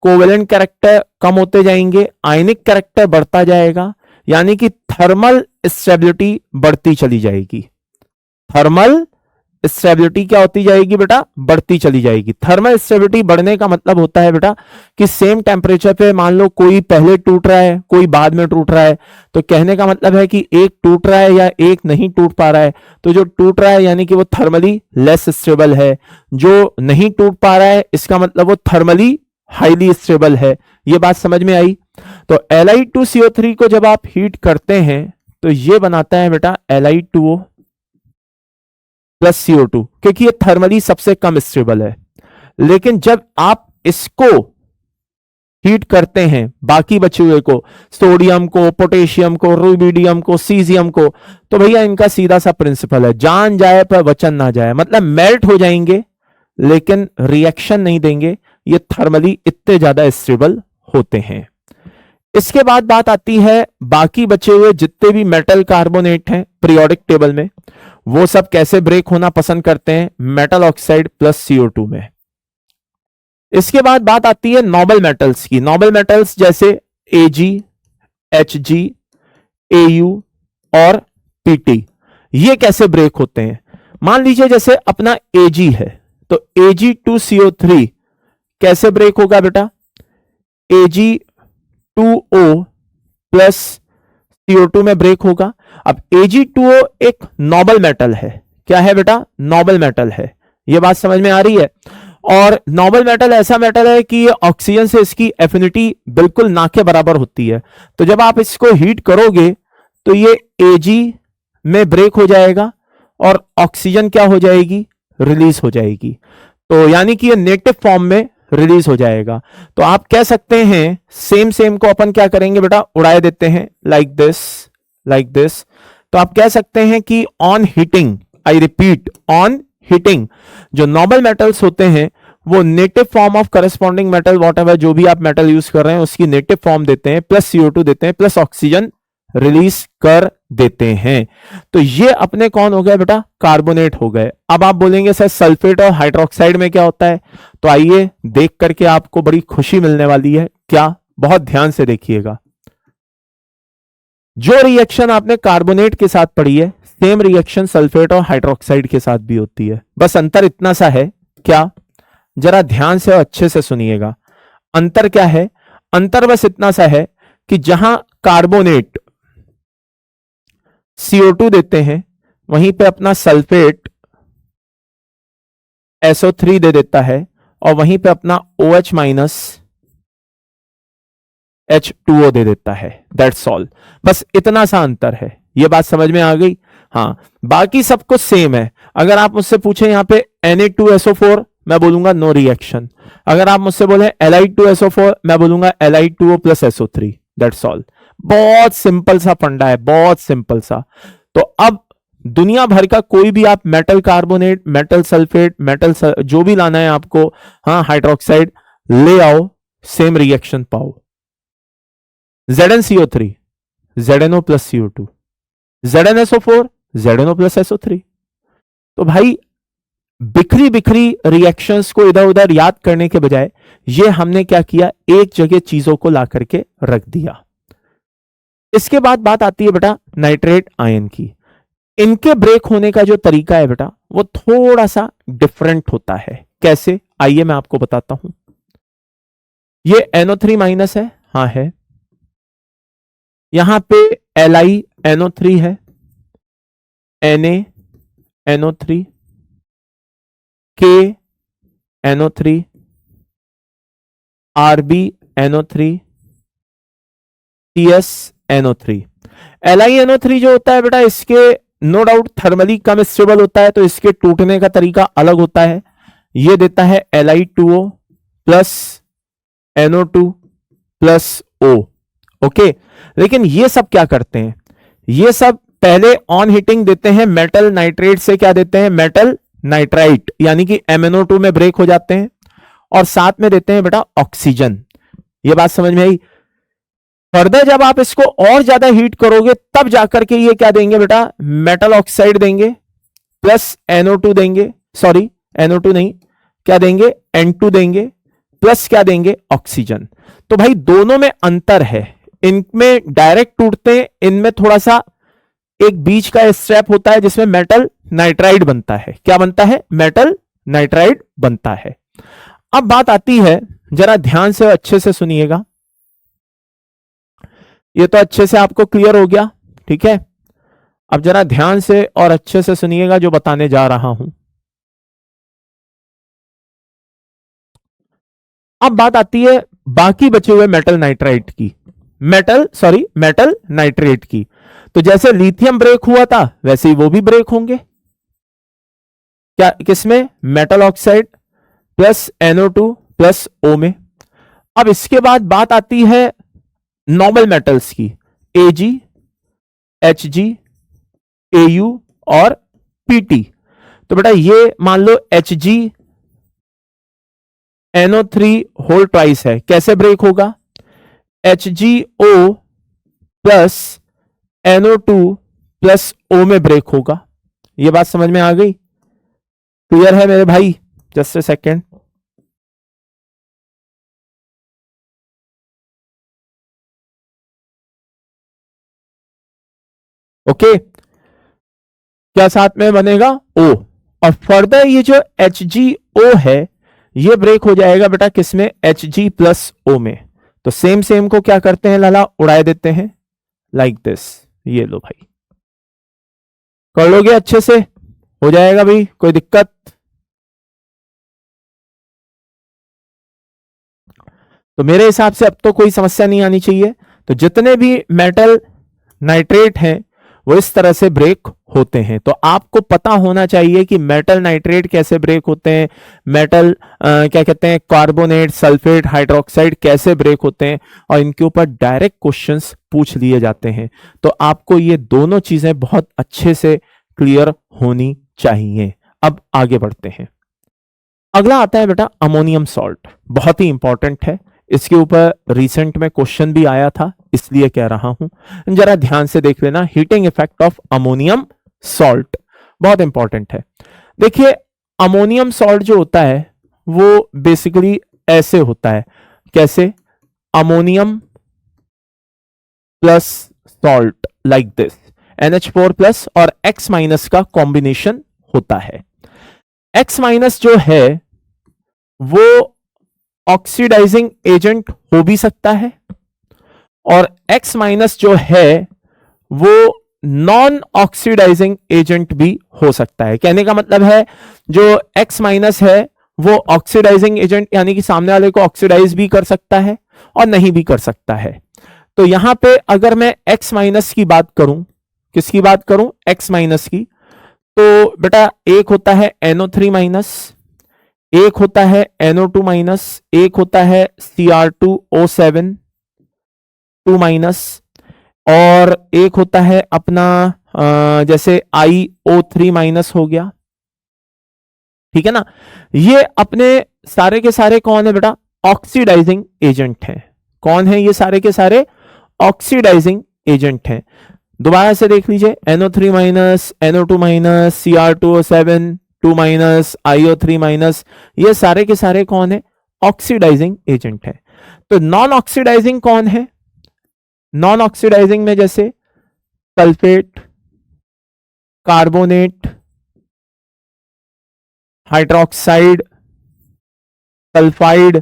कोवेलेंट कैरेक्टर कम होते जाएंगे, आयनिक कैरेक्टर बढ़ता जाएगा, यानी कि थर्मल स्टेबिलिटी बढ़ती चली जाएगी। थर्मल स्टेबिलिटी क्या होती जाएगी बेटा, बढ़ती चली जाएगी। थर्मल स्टेबिलिटी बढ़ने का मतलब होता है बेटा कि सेम टेम्परेचर पे मान लो कोई पहले टूट रहा है, कोई बाद में टूट रहा है, तो कहने का मतलब है कि एक टूट रहा है या एक नहीं टूट पा रहा है, तो जो टूट रहा है यानी कि वो थर्मली लेस स्टेबल है, जो नहीं टूट पा रहा है इसका मतलब वो थर्मली हाईली स्टेबल है। ये बात समझ में आई। तो Li2CO3 को जब आप हीट करते हैं तो ये बनाता है बेटा Li2O प्लस CO2, क्योंकि ये थर्मली सबसे कम स्टेबल है। लेकिन जब आप इसको हीट करते हैं बाकी बचे हुए को, सोडियम को, पोटेशियम को, रुबिडियम को, सीजियम को, तो भैया इनका सीधा सा प्रिंसिपल है, जान जाए पर वचन ना जाए, मतलब मेल्ट हो जाएंगे लेकिन रिएक्शन नहीं देंगे, ये थर्मली इतने ज्यादा स्टेबल होते हैं। इसके बाद बात आती है बाकी बचे हुए जितने भी मेटल कार्बोनेट हैं पीरियोडिक टेबल में, वो सब कैसे ब्रेक होना पसंद करते हैं, मेटल ऑक्साइड प्लस CO2 में। इसके बाद बात आती है नोबल मेटल्स की। नोबल मेटल्स जैसे Ag, Hg, Au और Pt, ये कैसे ब्रेक होते हैं। मान लीजिए जैसे अपना Ag है, तो Ag2CO3 कैसे ब्रेक होगा बेटा, Ag2O प्लस CO2 में ब्रेक होगा। अब Ag2O एक नोबल मेटल है, क्या है बेटा, नोबल मेटल है। यह बात समझ में आ रही है। और नोबल मेटल ऐसा मेटल है कि ऑक्सीजन से इसकी एफिनिटी बिल्कुल ना के बराबर होती है, तो जब आप इसको हीट करोगे तो ये Ag में ब्रेक हो जाएगा और ऑक्सीजन क्या हो जाएगी, रिलीज हो जाएगी। तो यानी कि ये नेगेटिव फॉर्म में रिलीज हो जाएगा। तो आप कह सकते हैं सेम को अपन क्या करेंगे बेटा, उड़ाए देते हैं लाइक दिस। तो आप कह सकते हैं कि on heating, I repeat on heating, जो नोबल मेटल्स होते हैं वो native form of corresponding metal whatever जो भी आप मेटल यूज कर रहे हैं उसकी नेटिव फॉर्म देते हैं, प्लस CO2 देते हैं, प्लस ऑक्सीजन रिलीज कर देते हैं। तो ये अपने कौन हो गए बेटा, कार्बोनेट हो गए। अब आप बोलेंगे सर सल्फेट और हाइड्रोक्साइड में क्या होता है, तो आइए देख करके आपको बड़ी खुशी मिलने वाली है। क्या, बहुत ध्यान से देखिएगा। जो रिएक्शन आपने कार्बोनेट के साथ पढ़ी है सेम रिएक्शन सल्फेट और हाइड्रोक्साइड के साथ भी होती है, बस अंतर इतना सा है। क्या, जरा ध्यान से और अच्छे से सुनिएगा। अंतर क्या है, अंतर बस इतना सा है कि जहां कार्बोनेट CO2 देते हैं वहीं पे अपना सल्फेट SO3 दे देता है और वहीं पे अपना OH माइनस H2O दे देता है। दैट्स ऑल, बस इतना सा अंतर है। ये बात समझ में आ गई। हाँ, बाकी सब कुछ सेम है। अगर आप मुझसे पूछे यहाँ पे Na2SO4, मैं बोलूंगा नो रिएक्शन। अगर आप मुझसे बोले Li2SO4, मैं बोलूंगा Li2O plus SO3। That's all, बहुत सिंपल सा फंडा है, बहुत सिंपल सा। तो अब दुनिया भर का कोई भी आप मेटल कार्बोनेट, मेटल सल्फेट, जो भी लाना है आपको, हाँ हाइड्रोक्साइड ले आओ, सेम रिएक्शन पाओ। ZnCO3 ZnO plus CO2, ZnSO4 ZnO plus SO3। तो भाई बिखरी बिखरी रिएक्शंस को इधर उधर याद करने के बजाय ये हमने क्या किया, एक जगह चीजों को ला करके रख दिया। इसके बाद बात आती है बेटा नाइट्रेट आयन की। इनके ब्रेक होने का जो तरीका है बेटा वो थोड़ा सा डिफरेंट होता है। कैसे, आइए मैं आपको बताता हूं। ये NO3 माइनस है, हाँ है। यहां पे LiNO3 है, NaNO3, KNO3, RbNO3, CsNO3। LiNO3 जो होता है बेटा इसके नो डाउट थर्मली कम स्टेबल होता है, तो इसके टूटने का तरीका अलग होता है। ये देता है Li2O plus NO2 plus O। Okay, लेकिन ये सब क्या करते हैं, ये सब पहले ऑन हीटिंग देते हैं मेटल नाइट्रेट से, क्या देते हैं, मेटल नाइट्राइट, यानी कि MnO2 में ब्रेक हो जाते हैं, और साथ में देते हैं बेटा ऑक्सीजन। ये बात समझ में आई। फर्दर जब आप इसको और ज्यादा हीट करोगे तब जाकर के ये क्या देंगे बेटा, मेटल ऑक्साइड देंगे प्लस NO2 देंगे, सॉरी NO2 नहीं, क्या देंगे, N2 देंगे, प्लस क्या देंगे, ऑक्सीजन। तो भाई दोनों में अंतर है, इनमें डायरेक्ट टूटते हैं, इनमें थोड़ा सा एक बीच का स्टेप होता है जिसमें मेटल नाइट्राइड बनता है। क्या बनता है? मेटल नाइट्राइड बनता है। अब बात आती है, जरा ध्यान से अच्छे से सुनिएगा। ये तो अच्छे से आपको क्लियर हो गया, ठीक है। अब जरा ध्यान से और अच्छे से सुनिएगा जो बताने जा रहा हूं। अब बात आती है बाकी बचे हुए मेटल नाइट्राइड की, मेटल नाइट्रेट की। तो जैसे लिथियम ब्रेक हुआ था वैसे ही वो भी ब्रेक होंगे। क्या? किसमें? Metal oxide plus NO2 plus O में। अब इसके बाद बात आती है नॉर्मल मेटल्स की, Ag, Hg, Au और Pt। तो बेटा ये मान लो Hg NO3 होल ट्वाइस है, कैसे ब्रेक होगा? HgO plus NO2 plus O में ब्रेक होगा। ये बात समझ में आ गई? क्लियर है मेरे भाई? Just a second. ओके, क्या साथ में बनेगा? O। और फर्दर ये जो HgO है ये ब्रेक हो जाएगा बेटा किसमें? Hg प्लस O में। तो सेम सेम को क्या करते हैं लाला? उड़ाए देते हैं लाइक दिस। ये लो भाई, कर लोगे अच्छे से? हो जाएगा भाई, कोई दिक्कत? तो मेरे हिसाब से अब तो कोई समस्या नहीं आनी चाहिए। तो जितने भी मेटल नाइट्रेट हैं वो इस तरह से ब्रेक होते हैं। तो आपको पता होना चाहिए कि मेटल नाइट्रेट कैसे ब्रेक होते हैं, मेटल क्या कहते हैं, कार्बोनेट, सल्फेट, हाइड्रोक्साइड कैसे ब्रेक होते हैं, और इनके ऊपर डायरेक्ट क्वेश्चंस पूछ लिए जाते हैं। तो आपको ये दोनों चीजें बहुत अच्छे से क्लियर होनी चाहिए। अब आगे बढ़ते हैं। अगला आता है बेटा अमोनियम सॉल्ट, बहुत ही इंपॉर्टेंट है। इसके ऊपर रिसेंट में क्वेश्चन भी आया था, इसलिए कह रहा हूं। जरा ध्यान से देख लेना, heating effect of ammonium salt बहुत इंपॉर्टेंट है। देखिए अमोनियम सॉल्ट जो होता है वो बेसिकली ऐसे होता है। कैसे? Ammonium plus salt like this, NH4 plus और X माइनस का कॉम्बिनेशन होता है। X माइनस जो है वो ऑक्सीडाइजिंग एजेंट हो भी सकता है, और X माइनस जो है वो नॉन ऑक्सीडाइजिंग एजेंट भी हो सकता है। कहने का मतलब है जो X माइनस है वो ऑक्सीडाइजिंग एजेंट यानी कि सामने वाले को ऑक्सीडाइज भी कर सकता है और नहीं भी कर सकता है। तो यहां पे अगर मैं X माइनस की बात करूं, किसकी बात करूं? X माइनस की। तो बेटा एक होता है NO3 माइनस, एक होता है NO2 माइनस, एक होता है Cr2O7 2 माइनस, और एक होता है अपना जैसे IO3 माइनस हो गया। ठीक है ना? ये अपने सारे के सारे कौन है बेटा? ऑक्सीडाइजिंग एजेंट हैं। कौन है ये सारे के सारे? ऑक्सीडाइजिंग एजेंट हैं। दोबारा से देख लीजिए, NO3 minus, NO2 minus, Cr2O7 2 minus, IO3 minus, ये सारे के सारे कौन है? ऑक्सीडाइजिंग एजेंट है। तो नॉन ऑक्सीडाइजिंग कौन है? नॉन ऑक्सीडाइजिंग में जैसे सल्फेट, कार्बोनेट, हाइड्रोक्साइड, सल्फाइड,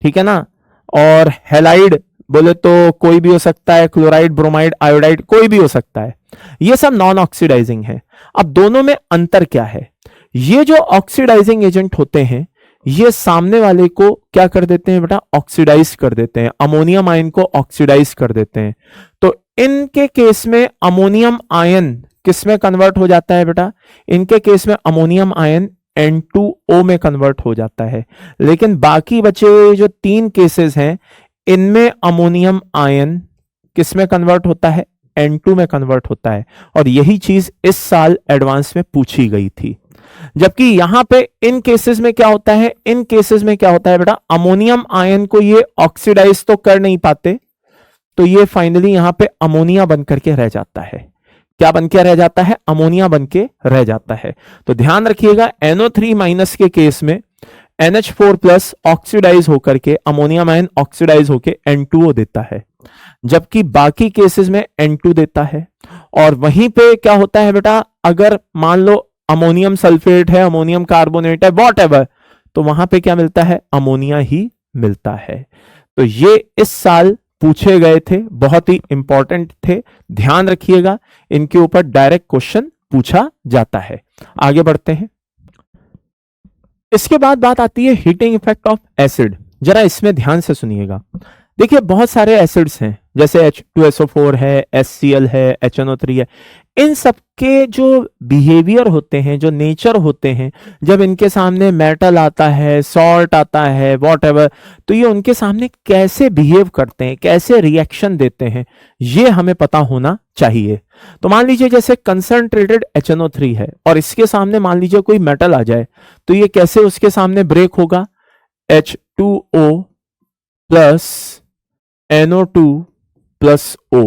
ठीक है ना, और हैलाइड बोले तो कोई भी हो सकता है, क्लोराइड, ब्रोमाइड, आयोडाइड, कोई भी हो सकता है। ये सब नॉन ऑक्सीडाइजिंग है। अब दोनों में अंतर क्या है? ये जो ऑक्सीडाइजिंग एजेंट होते हैं ये सामने वाले को क्या कर देते हैं बेटा? ऑक्सीडाइज कर देते हैं, अमोनियम आयन को ऑक्सीडाइज कर देते हैं। तो इनके केस में अमोनियम आयन किस में कन्वर्ट हो जाता है बेटा? इनके केस में अमोनियम आयन N2O में कन्वर्ट हो जाता है। लेकिन बाकी बचे हुए जो 3 केसेस हैं इनमें अमोनियम आयन किस में कन्वर्ट होता है? N2 में कन्वर्ट होता है। और यही चीज इस साल एडवांस में पूछी गई थी। जबकि यहां पे इन केसेस में क्या होता है? इन केसेस में क्या होता है बेटा? अमोनियम आयन को ये ऑक्सीडाइज तो कर नहीं पाते, तो ये फाइनली यहां पे अमोनिया बन करके रह जाता है। क्या बन के रह जाता है? अमोनिया बन के रह जाता है। तो ध्यान रखिएगा, NO3 माइनस के केस में NH4 प्लस ऑक्सीडाइज होकर के अमोनियम आयन ऑक्सीडाइज होकर N2O देता है, जबकि बाकी केसेस में N2 देता है। और वहीं पे क्या होता है बेटा, अगर मान लो अमोनियम सल्फेट है, अमोनियम कार्बोनेट है, वॉट एवर, तो वहां पे क्या मिलता है, अमोनिया ही मिलता है। तो ये इस साल पूछे गए थे, बहुत ही इंपॉर्टेंट थे, ध्यान रखिएगा, इनके ऊपर डायरेक्ट क्वेश्चन पूछा जाता है। आगे बढ़ते हैं। इसके बाद बात आती है हीटिंग इफेक्ट ऑफ एसिड। जरा इसमें ध्यान से सुनिएगा। देखिए बहुत सारे एसिड्स हैं, जैसे H2SO4 है, HCl है, HNO3 है। इन सबके जो बिहेवियर होते हैं, जो नेचर होते हैं, जब इनके सामने मेटल आता है, सॉल्ट आता है, वॉटएवर, तो ये उनके सामने कैसे बिहेव करते हैं, कैसे रिएक्शन देते हैं, ये हमें पता होना चाहिए। तो मान लीजिए जैसे कंसंट्रेटेड HNO3 है और इसके सामने मान लीजिए कोई मेटल आ जाए, तो ये कैसे उसके सामने ब्रेक होगा, H2O plus NO2 plus O,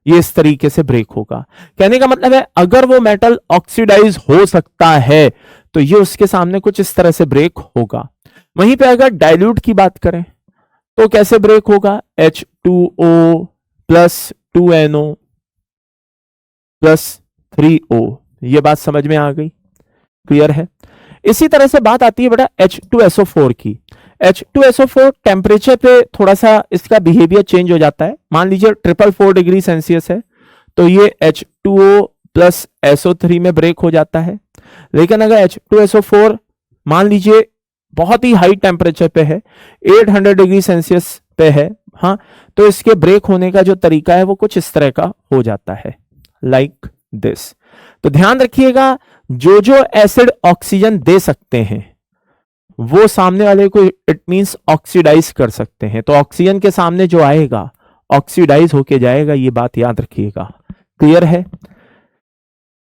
ये इस तरीके से ब्रेक होगा। कहने का मतलब है अगर वो मेटल ऑक्सीडाइज हो सकता है तो ये उसके सामने कुछ इस तरह से ब्रेक होगा। वहीं पे अगर डाइल्यूट की बात करें तो कैसे ब्रेक होगा, H2O plus 2NO plus 3O। ये बात समझ में आ गई, क्लियर है। इसी तरह से बात आती है बेटा H2SO4 की। H2SO4 टेम्परेचर पे थोड़ा सा इसका बिहेवियर चेंज हो जाता है। मान लीजिए 444 डिग्री सेल्सियस है तो ये H2O प्लस SO3 में ब्रेक हो जाता है। लेकिन अगर H2SO4 मान लीजिए बहुत ही हाई टेम्परेचर पे है, 800 डिग्री सेल्सियस पे है, हाँ, तो इसके ब्रेक होने का जो तरीका है वो कुछ इस तरह का हो जाता है, लाइक दिस। तो ध्यान रखिएगा, जो जो एसिड ऑक्सीजन दे सकते हैं वो सामने वाले को इट मींस ऑक्सीडाइज कर सकते हैं। तो ऑक्सीजन के सामने जो आएगा ऑक्सीडाइज होके जाएगा, ये बात याद रखिएगा, क्लियर है।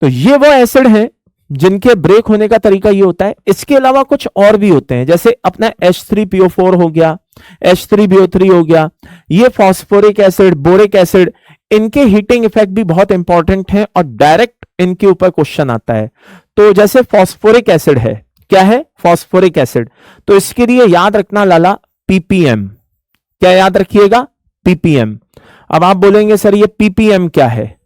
तो ये वो एसिड हैं जिनके ब्रेक होने का तरीका ये होता है। इसके अलावा कुछ और भी होते हैं, जैसे अपना H3PO4 हो गया, H3BO3 हो गया, ये फॉस्फोरिक एसिड, बोरिक एसिड, इनके हीटिंग इफेक्ट भी बहुत इंपॉर्टेंट है और डायरेक्ट इनके ऊपर क्वेश्चन आता है। तो जैसे फॉस्फोरिक एसिड है, क्या है, फॉस्फोरिक एसिड, तो इसके लिए याद रखना लाला ppm। क्या याद रखिएगा, ppm। अब आप बोलेंगे सर ये ppm क्या है,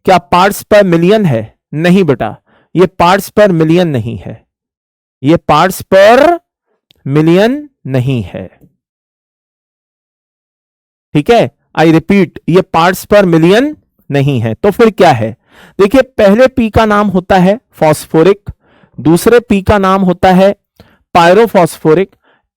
क्या पार्ट्स पर मिलियन है? नहीं बेटा, ये पार्ट्स पर मिलियन नहीं है, ये पार्ट्स पर मिलियन नहीं है, ठीक है। आई रिपीट, ये पार्ट्स पर मिलियन नहीं है। तो फिर क्या है, देखिए पहले P का नाम होता है फॉस्फोरिक, दूसरे P का नाम होता है पायरोफॉस्फोरिक,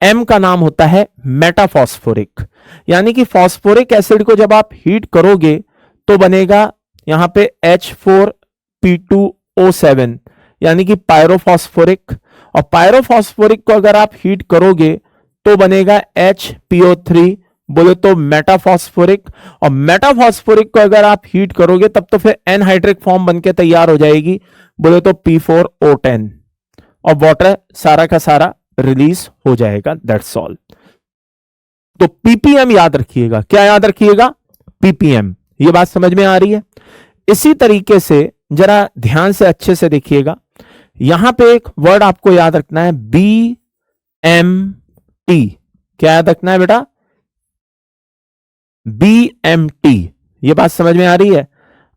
M का नाम होता है मेटाफॉस्फोरिक। यानी कि फॉस्फोरिक एसिड को जब आप हीट करोगे तो बनेगा यहां पे H4P2O7 यानी कि पायरोफॉस्फोरिक, और पायरोफॉस्फोरिक को अगर आप हीट करोगे तो बनेगा HPO3, बोले तो मेटाफॉस्फोरिक, और मेटाफॉस्फोरिक को अगर आप हीट करोगे तब तो फिर एनहाइड्रिक फॉर्म बनके तैयार हो जाएगी, बोले तो P4O10, और वाटर सारा का सारा रिलीज हो जाएगा, दैट्स ऑल। तो ppm याद रखिएगा, क्या याद रखिएगा, ppm। ये बात समझ में आ रही है। इसी तरीके से जरा ध्यान से अच्छे से देखिएगा, यहां पे एक वर्ड आपको याद रखना है, BMT। क्या याद रखना है बेटा, BMT। ये बात समझ में आ रही है।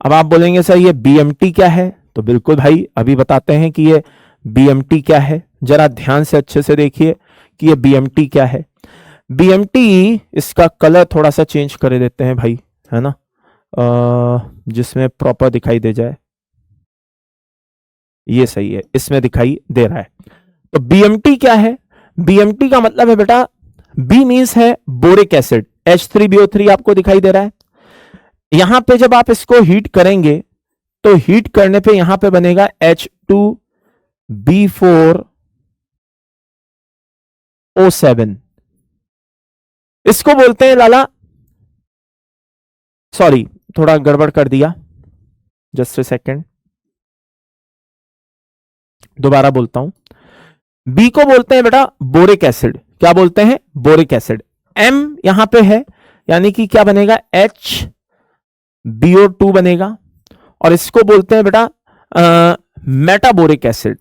अब आप बोलेंगे सर ये BMT क्या है, तो बिल्कुल भाई अभी बताते हैं कि ये BMT क्या है। जरा ध्यान से अच्छे से देखिए कि ये BMT क्या है। BMT, इसका कलर थोड़ा सा चेंज कर देते हैं भाई, है ना, जिसमें प्रॉपर दिखाई दे जाए, ये सही है, इसमें दिखाई दे रहा है। तो BMT क्या है, BMT का मतलब है बेटा, B मींस है बोरिक एसिड, H3BO3 आपको दिखाई दे रहा है। यहां पे जब आप इसको हीट करेंगे तो हीट करने पे यहां पे बनेगा H2B4O7, इसको बोलते हैं लाला, सॉरी थोड़ा गड़बड़ कर दिया, जस्ट ए सेकेंड, दोबारा बोलता हूं। बी को बोलते हैं बेटा बोरिक एसिड, क्या बोलते हैं, बोरिक एसिड। M यहां पे है यानी कि क्या बनेगा, HBO2 बनेगा, और इसको बोलते हैं बेटा मेटाबोरिक एसिड।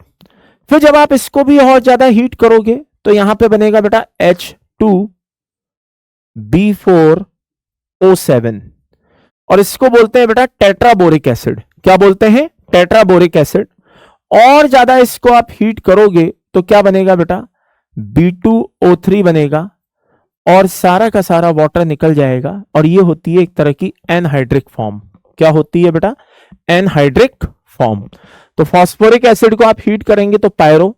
फिर जब आप इसको भी और ज्यादा हीट करोगे तो यहां पे बनेगा बेटा H2B4O7, और इसको बोलते हैं बेटा टेट्राबोरिक एसिड। क्या बोलते हैं? टेट्राबोरिक एसिड। और ज्यादा इसको आप हीट करोगे तो क्या बनेगा बेटा? B2O3 बनेगा और सारा का सारा वाटर निकल जाएगा और ये होती है एक तरह की एनहाइड्रिक फॉर्म। क्या होती है बेटा? एनहाइड्रिक फॉर्म। तो फास्फोरिक एसिड को आप हीट करेंगे तो पायरो,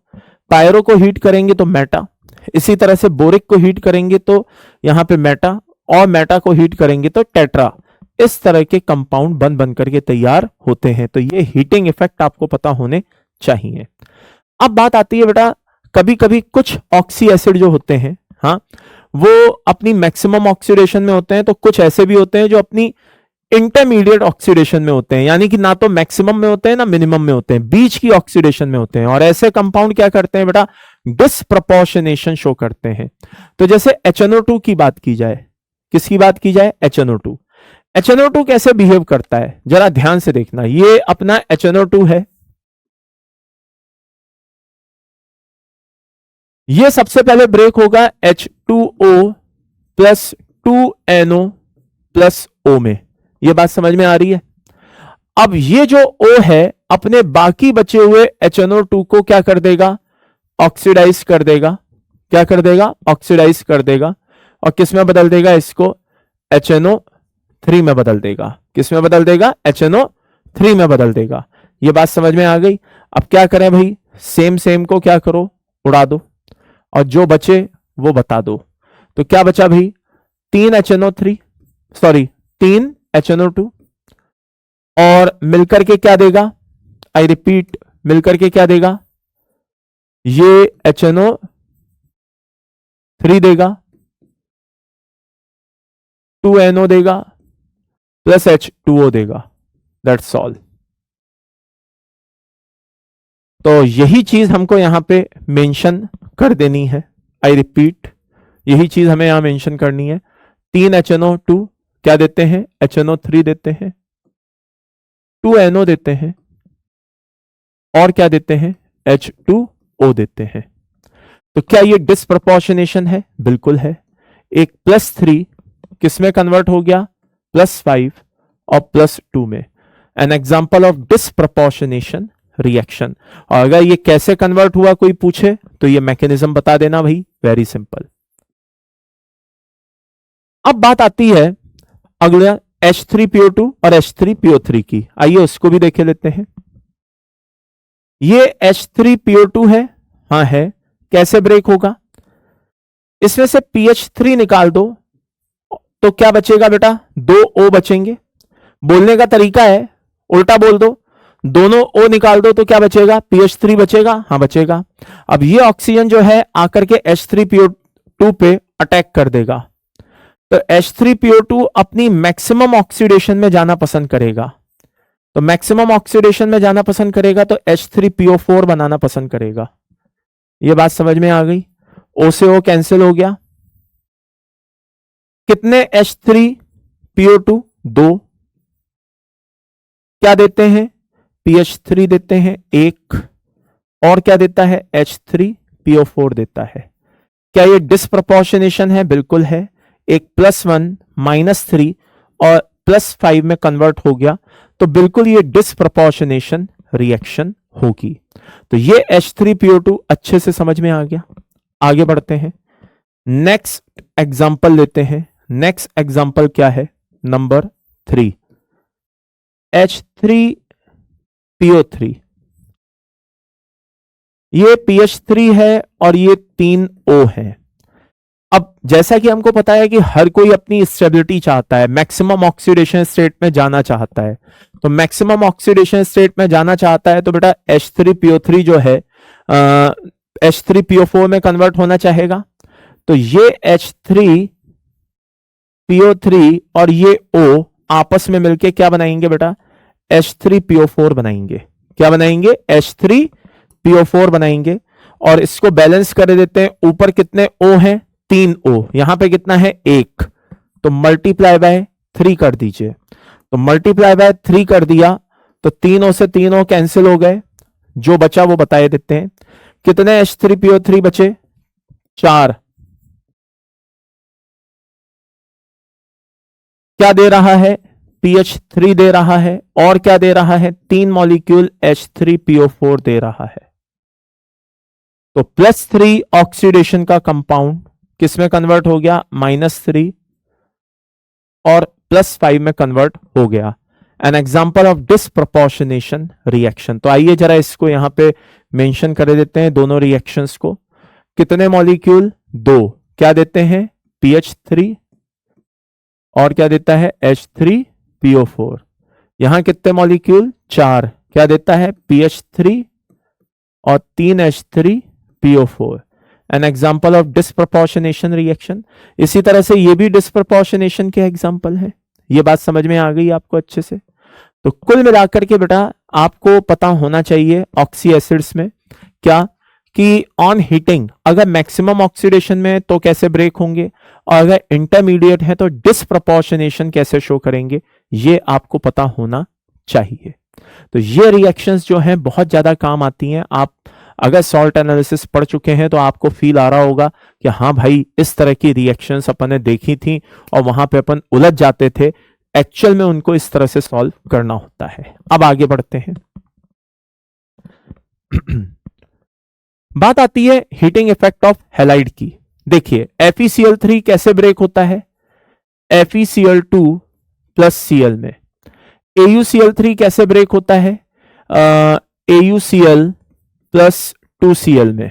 पायरो को हीट करेंगे तो मेटा, इसी तरह से बोरिक को हीट करेंगे तो यहां पे मेटा, और मेटा को हीट करेंगे तो टेट्रा। इस तरह के कंपाउंड बन बन करके तैयार होते हैं। तो ये हीटिंग इफेक्ट आपको पता होने चाहिए। अब बात आती है बेटा, कभी कभी कुछ ऑक्सी एसिड जो होते हैं, हाँ, वो अपनी मैक्सिमम ऑक्सीडेशन में होते हैं, तो कुछ ऐसे भी होते हैं जो अपनी इंटरमीडिएट ऑक्सीडेशन में होते हैं, यानी कि ना तो मैक्सिमम में होते हैं ना मिनिमम में होते हैं, बीच की ऑक्सीडेशन में होते हैं। और ऐसे कंपाउंड क्या करते हैं बेटा? डिसप्रपोर्शनेशन शो करते हैं। तो जैसे HNO2 की बात की जाए, किसकी बात की जाए? HNO2। HNO2 कैसे बिहेव करता है जरा ध्यान से देखना। ये अपना HNO2 है, ये सबसे पहले ब्रेक होगा H2O plus 2NO plus O में। ये बात समझ में आ रही है? अब ये जो O है अपने बाकी बचे हुए HNO2 को क्या कर देगा? ऑक्सीडाइज कर देगा। क्या कर देगा? ऑक्सीडाइज कर देगा। और किस में बदल देगा? इसको HNO3 में बदल देगा। किस में बदल देगा? HNO3 में बदल देगा। ये बात समझ में आ गई? अब क्या करें भाई? सेम सेम को क्या करो? उड़ा दो, और जो बचे वो बता दो। तो क्या बचा भाई? 3 HNO2 और मिलकर के क्या देगा? आई रिपीट, मिलकर के क्या देगा? ये HNO3 देगा, 2NO देगा प्लस H2O देगा। That's all. तो यही चीज हमको यहां पे मेंशन कर देनी है। आई रिपीट, यही चीज हमें यहां मेंशन करनी है। 3 HNO2 क्या देते हैं? HNO3 देते हैं, 2NO देते हैं, और क्या देते हैं? H2O देते हैं। तो क्या ये डिसप्रपोर्शनेशन है? बिल्कुल है। एक +3 किसमें कन्वर्ट हो गया? +5 और +2 में। An example of disproportionation reaction. और अगर ये कैसे कन्वर्ट हुआ कोई पूछे तो ये मैकेनिज्म बता देना भाई, वेरी सिंपल। अब बात आती है अगला H3PO2 और H3PO3 की। आइए उसको भी देखे लेते हैं। ये H3PO2 है, हाँ है। कैसे ब्रेक होगा? इसमें से PH3 निकाल दो तो क्या बचेगा बेटा? 2 O बचेंगे। बोलने का तरीका है उल्टा बोल दो, दोनों O निकाल दो तो क्या बचेगा? PH3 बचेगा, हाँ बचेगा। अब ये ऑक्सीजन जो है आकर के H3PO2 पे अटैक कर देगा, तो H3PO2 अपनी मैक्सिमम ऑक्सीडेशन में जाना पसंद करेगा। तो मैक्सिमम ऑक्सीडेशन में जाना पसंद करेगा तो H3PO4 बनाना पसंद करेगा। ये बात समझ में आ गई? O से O कैंसिल हो गया। कितने H3PO2? 2। क्या देते हैं? PH3 देते हैं 1, और क्या देता है? H3PO4 देता है। क्या ये डिसप्रपोर्शनेशन है? बिल्कुल है। एक +1 -3 और +5 में कन्वर्ट हो गया, तो बिल्कुल ये डिसप्रपोर्शनेशन रिएक्शन होगी। तो ये H3PO2 अच्छे से समझ में आ गया। आगे बढ़ते हैं, नेक्स्ट एग्जांपल लेते हैं। नेक्स्ट एग्जांपल क्या है? Number 3, H3PO3। ये PH3 है और ये 3 O है। अब जैसा कि हमको पता है कि हर कोई अपनी स्टेबिलिटी चाहता है, मैक्सिमम ऑक्सीडेशन स्टेट में जाना चाहता है। तो मैक्सिमम ऑक्सीडेशन स्टेट में जाना चाहता है तो बेटा H3PO3 जो है H3PO4 में कन्वर्ट होना चाहेगा। तो ये H3PO3 और ये O आपस में मिलके क्या बनाएंगे बेटा? H3PO4 बनाएंगे। क्या बनाएंगे? H3PO4 बनाएंगे। और इसको बैलेंस कर देते हैं। ऊपर कितने O हैं? 3 O। यहां पे कितना है? 1। तो मल्टीप्लाई बाय 3 कर दीजिए। तो मल्टीप्लाई बाय 3 कर दिया तो 3 O से 3 O कैंसिल हो गए। जो बचा वो बताए देते हैं। कितने H3PO3 बचे? 4। क्या दे रहा है? PH3 दे रहा है और क्या दे रहा है, 3 मॉलिक्यूल H3PO4 दे रहा है। तो +3 ऑक्सीडेशन का कंपाउंड किस में कन्वर्ट हो गया, -3 और +5 में कन्वर्ट हो गया। An example of disproportionation reaction. तो आइए जरा इसको यहां पे मेंशन कर देते हैं, दोनों रिएक्शंस को। कितने मॉलिक्यूल, 2, क्या देते हैं, PH3 और क्या देता है, H3PO4। यहां कितने मॉलिक्यूल, 4, क्या देता है, PH3 और 3 H3PO4। An example of disproportionation reaction. इसी तरह से ये भी डिसप्रपोर्शनेशन के एग्जाम्पल है। ये बात समझ में आ गई आपको अच्छे से। तो कुल मिलाकर के बेटा आपको पता होना चाहिए ऑक्सी एसिड्स में क्या, कि ऑन हीटिंग अगर मैक्सिमम ऑक्सीडेशन में तो कैसे ब्रेक होंगे, और अगर इंटरमीडिएट है तो डिसप्रपोर्शनेशन कैसे शो करेंगे, ये आपको पता होना चाहिए। तो ये रिएक्शंस जो हैं बहुत ज्यादा काम आती हैं। आप अगर सॉल्ट एनालिसिस पढ़ चुके हैं तो आपको फील आ रहा होगा कि हाँ भाई इस तरह की रिएक्शंस अपन ने देखी थी और वहां पे अपन उलझ जाते थे, एक्चुअल में उनको इस तरह से सॉल्व करना होता है। अब आगे बढ़ते हैं। बात आती है हीटिंग इफेक्ट ऑफ हैलाइड की। देखिए FeCl3 कैसे ब्रेक होता है, FeCl2 प्लस Cl में। AuCl3 कैसे ब्रेक होता है, AuCl प्लस 2Cl में।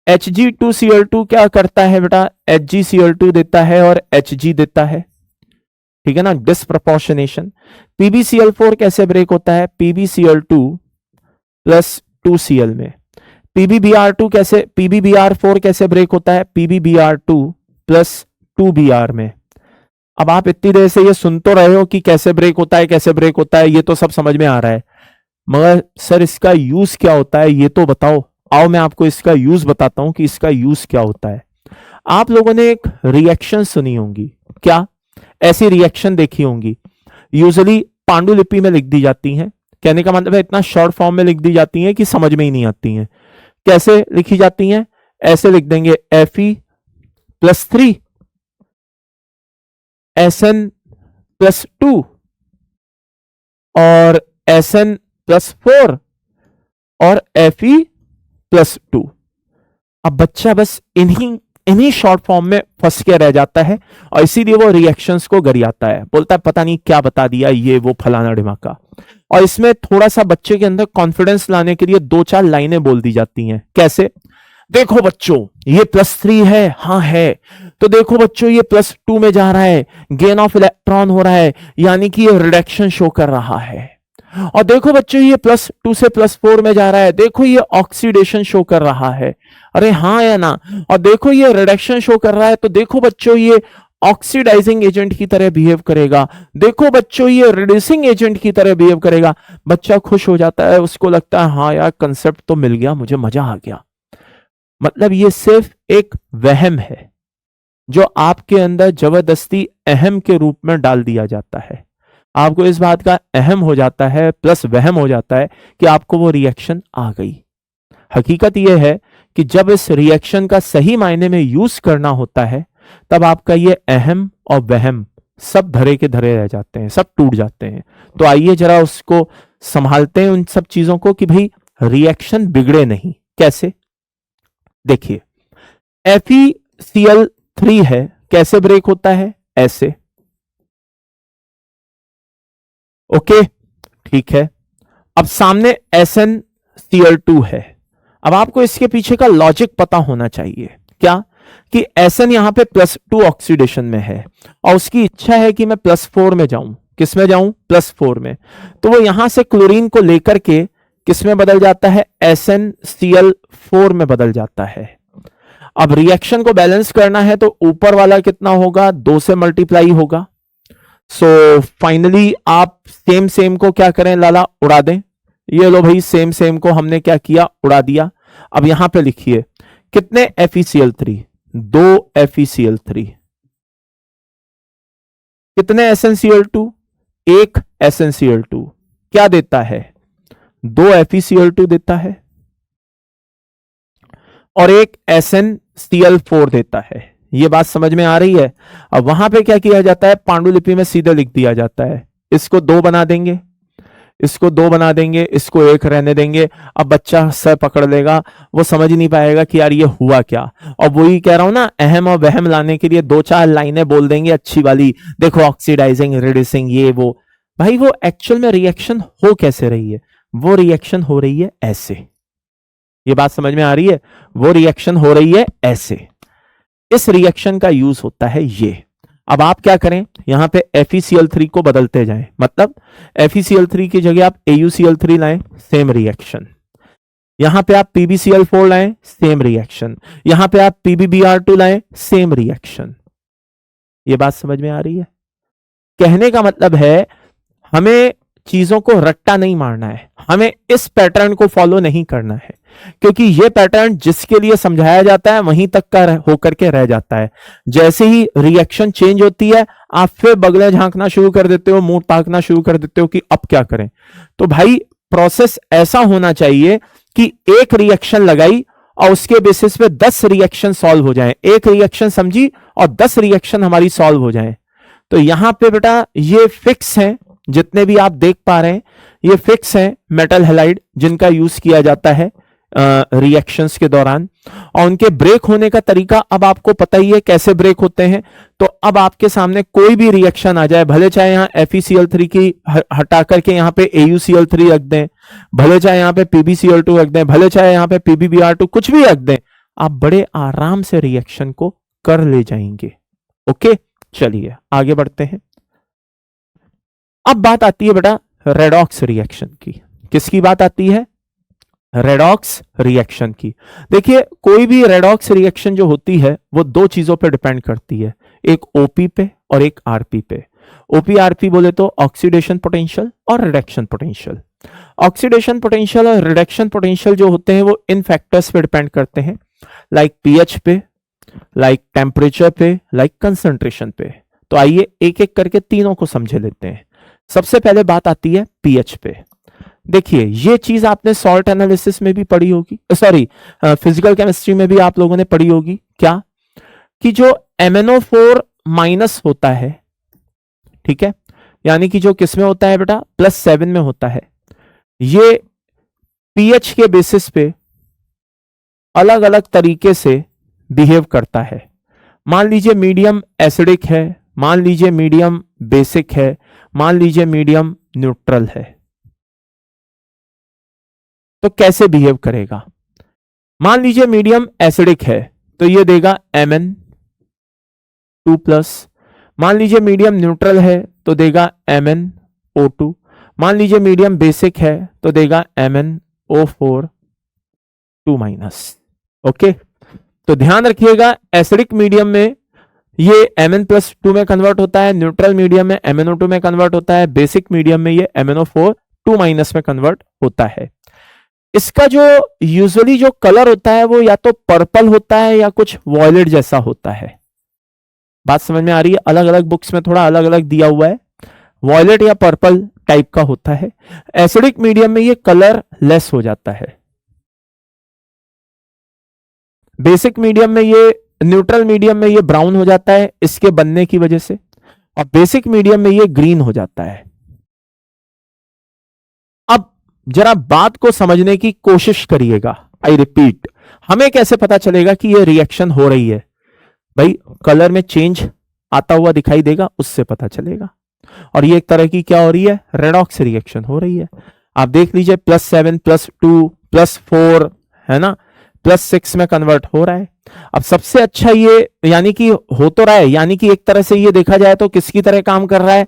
Hg2Cl2 क्या करता है बेटा, HgCl2 देता है और Hg देता है, ठीक है ना, डिसप्रपोर्शनेशन। PbCl4 कैसे ब्रेक होता है, PbCl2 प्लस 2Cl में। PbBr4 कैसे ब्रेक होता है, PbBr2 प्लस 2Br में। अब आप इतनी देर से ये सुन तो रहे हो कि कैसे ब्रेक होता है, कैसे ब्रेक होता है, ये तो सब समझ में आ रहा है, मगर सर इसका यूज क्या होता है ये तो बताओ। आओ मैं आपको इसका यूज बताता हूं कि इसका यूज क्या होता है। आप लोगों ने एक रिएक्शन सुनी होंगी, क्या ऐसी रिएक्शन देखी होंगी, यूजुअली पांडुलिपि में लिख दी जाती हैं। कहने का मतलब है इतना शॉर्ट फॉर्म में लिख दी जाती हैं कि समझ में ही नहीं आती हैं। कैसे लिखी जाती हैं, ऐसे लिख देंगे Fe+3 Sn+2 और Sn+4 और Fe+2। अब बच्चा बस इन्हीं शॉर्ट फॉर्म में फंस के रह जाता है और इसीलिए वो रिएक्शंस को गरियाता है, बोलता है पता नहीं क्या बता दिया ये वो फलाना ढिमाका। और इसमें थोड़ा सा बच्चे के अंदर कॉन्फिडेंस लाने के लिए 2-4 लाइनें बोल दी जाती हैं। कैसे, देखो बच्चों ये +3 है, हाँ है, तो देखो बच्चों ये +2 में जा रहा है, गेन ऑफ इलेक्ट्रॉन हो रहा है, यानी कि ये रिडक्शन शो कर रहा है। और देखो बच्चों ये +2 से +4 में जा रहा है, देखो ये ऑक्सीडेशन शो कर रहा है, अरे हाँ या ना। और देखो ये रिडक्शन शो कर रहा है, तो देखो बच्चों ये ऑक्सीडाइजिंग एजेंट की तरह बिहेव करेगा, देखो बच्चों ये रिड्यूसिंग एजेंट की तरह बिहेव करेगा। बच्चा खुश हो जाता है, उसको लगता है हाँ यार कंसेप्ट तो मिल गया, मुझे मजा आ गया। मतलब ये सिर्फ एक वहम है जो आपके अंदर जबरदस्ती अहम के रूप में डाल दिया जाता है। आपको इस बात का अहम हो जाता है प्लस वहम हो जाता है कि आपको वो रिएक्शन आ गई। हकीकत यह है कि जब इस रिएक्शन का सही मायने में यूज करना होता है तब आपका ये अहम और वहम सब धरे के धरे रह जाते हैं, सब टूट जाते हैं। तो आइए जरा उसको संभालते हैं उन सब चीजों को कि भाई रिएक्शन बिगड़े नहीं। कैसे, देखिए FeCl3 है, कैसे ब्रेक होता है, ऐसे, ओके ठीक है। अब सामने SnCl2 है। अब आपको इसके पीछे का लॉजिक पता होना चाहिए, क्या कि Sn यहां पे +2 ऑक्सीडेशन में है और उसकी इच्छा है कि मैं +4 में जाऊं। किस में जाऊं, +4 में। तो वो यहां से क्लोरीन को लेकर के किस में बदल जाता है, SnCl4 में बदल जाता है। अब रिएक्शन को बैलेंस करना है तो ऊपर वाला कितना होगा, 2 से मल्टीप्लाई होगा। सो फाइनली आप सेम को क्या करें लाला, उड़ा दें। ये लो भाई सेम को हमने क्या किया, उड़ा दिया। अब यहां पे लिखिए कितने FeCl3, 2 FeCl3, कितने SnCl2, 1 SnCl2 क्या देता है, 2 FeCl2 देता है और 1 SnCl4 देता है। ये बात समझ में आ रही है। अब वहां पे क्या किया जाता है, पांडुलिपि में सीधे लिख दिया जाता है इसको 2 बना देंगे, इसको 2 बना देंगे, इसको 1 रहने देंगे। अब बच्चा सर पकड़ लेगा, वो समझ नहीं पाएगा कि यार ये हुआ क्या। और वही कह रहा हूं ना, अहम और वहम लाने के लिए 2-4 लाइनें बोल देंगे अच्छी वाली, देखो ऑक्सीडाइजिंग, रिड्यूसिंग, ये वो। भाई वो एक्चुअल में रिएक्शन हो कैसे रही है? वो रिएक्शन हो रही है ऐसे। ये बात समझ में आ रही है? वो रिएक्शन हो रही है ऐसे। इस रिएक्शन का यूज होता है ये। अब आप क्या करें, यहां पे FeCl3 को बदलते जाएं, मतलब FeCl3 की जगह आप AuCl3 लाएं, सेम रिएक्शन। यहां पे आप PbCl4 लाएं, सेम रिएक्शन। यहां पे आप PbBr2 लाएं, सेम रिएक्शन। ये बात समझ में आ रही है? कहने का मतलब है हमें चीजों को रट्टा नहीं मारना है, हमें इस पैटर्न को फॉलो नहीं करना है, क्योंकि यह पैटर्न जिसके लिए समझाया जाता है वहीं तक का होकर के रह जाता है। जैसे ही रिएक्शन चेंज होती है, आप फिर बगले झांकना शुरू कर देते हो, मुंह ताकना शुरू कर देते हो कि अब क्या करें। तो भाई प्रोसेस ऐसा होना चाहिए कि एक रिएक्शन लगाई और उसके बेसिस पे 10 रिएक्शन सॉल्व हो जाएं। एक रिएक्शन समझी और 10 रिएक्शन हमारी सॉल्व हो जाएं। तो यहां पे बेटा ये फिक्स है, जितने भी आप देख पा रहे हैं ये फिक्स है मेटल हैलाइड, जिनका यूज किया जाता है रिएक्शंस के दौरान। और उनके ब्रेक होने का तरीका अब आपको पता ही है कैसे ब्रेक होते हैं। तो अब आपके सामने कोई भी रिएक्शन आ जाए, भले चाहे यहां FeCl3 की हटा करके यहां पे AuCl3 रख दें, भले चाहे यहां पे PbCl2 रख दें, भले चाहे यहां पे PbBr2, कुछ भी रख दें, आप बड़े आराम से रिएक्शन को कर ले जाएंगे। ओके, चलिए आगे बढ़ते हैं। अब बात आती है बेटा रेडॉक्स रिएक्शन की। किसकी बात आती है? रेडॉक्स रिएक्शन की। देखिए कोई भी रेडॉक्स रिएक्शन जो होती है वो 2 चीजों पे डिपेंड करती है, एक OP पे और एक RP पे। OP RP बोले तो ऑक्सीडेशन पोटेंशियल और रिडक्शन पोटेंशियल। ऑक्सीडेशन पोटेंशियल और रिडक्शन पोटेंशियल जो होते हैं वो इन फैक्टर्स पे डिपेंड करते हैं, लाइक pH पे, लाइक टेम्परेचर पे, लाइक कंसंट्रेशन पे। तो आइए एक एक करके तीनों को समझे लेते हैं। सबसे पहले बात आती है pH पे। देखिए ये चीज आपने सॉल्ट एनालिसिस में भी पढ़ी होगी, सॉरी फिजिकल केमिस्ट्री में भी आप लोगों ने पढ़ी होगी, क्या कि जो MnO4 माइनस होता है, ठीक है, यानी कि जो किस में होता है बेटा, +7 में होता है, ये pH के बेसिस पे अलग अलग तरीके से बिहेव करता है। मान लीजिए मीडियम एसिडिक है, मान लीजिए मीडियम बेसिक है, मान लीजिए मीडियम न्यूट्रल है, तो कैसे बिहेव करेगा? मान लीजिए मीडियम एसिडिक है तो ये देगा Mn2+। मान लीजिए मीडियम न्यूट्रल है तो देगा MnO2। मान लीजिए मीडियम बेसिक है तो देगा MnO4 2-। ओके, तो ध्यान रखिएगा एसिडिक मीडियम में ये Mn+2 में कन्वर्ट होता है, न्यूट्रल मीडियम में MnO2 में कन्वर्ट होता है, बेसिक मीडियम में ये MnO4 2- में कन्वर्ट होता है। इसका जो यूजुअली जो कलर होता है वो या तो पर्पल होता है या कुछ वॉयलेट जैसा होता है। बात समझ में आ रही है? अलग अलग बुक्स में थोड़ा अलग अलग दिया हुआ है, वॉयलेट या पर्पल टाइप का होता है। एसिडिक मीडियम में ये कलर लेस हो जाता है, बेसिक मीडियम में ये, न्यूट्रल मीडियम में ये ब्राउन हो जाता है इसके बनने की वजह से, और बेसिक मीडियम में ये ग्रीन हो जाता है। अब जरा बात को समझने की कोशिश करिएगा। आई रिपीट, हमें कैसे पता चलेगा कि ये रिएक्शन हो रही है? भाई कलर में चेंज आता हुआ दिखाई देगा, उससे पता चलेगा। और ये एक तरह की क्या हो रही है? रेडॉक्स रिएक्शन हो रही है। आप देख लीजिए +7 +2 +4 है ना, +6 में कन्वर्ट हो रहा है। अब सबसे अच्छा ये यानी कि हो तो रहा है, यानी कि एक तरह से ये देखा जाए तो किसकी तरह काम कर रहा है?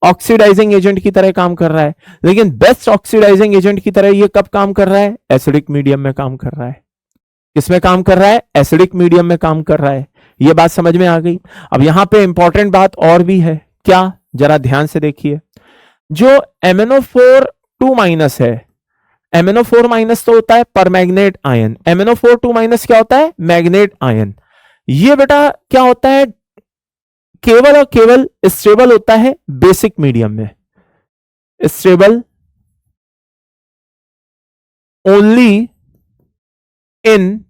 ऑक्सीडाइजिंग एजेंट की तरह काम कर रहा है। लेकिन बेस्ट ऑक्सीडाइजिंग एजेंट की तरह ये कब काम कर रहा है? एसिडिक मीडियम में काम कर रहा है। किसमें काम कर रहा है? एसिडिक मीडियम में काम कर रहा है। ये बात समझ में आ गई। अब यहां पे इंपॉर्टेंट बात और भी है, क्या? जरा ध्यान से देखिए, जो MnO4 2- है, MnO4- तो होता है परमैग्नेट आयन, MnO4 2- क्या होता है? Manganate ion. ये बेटा क्या होता है? केवल और केवल स्टेबल होता है बेसिक मीडियम में, stable only in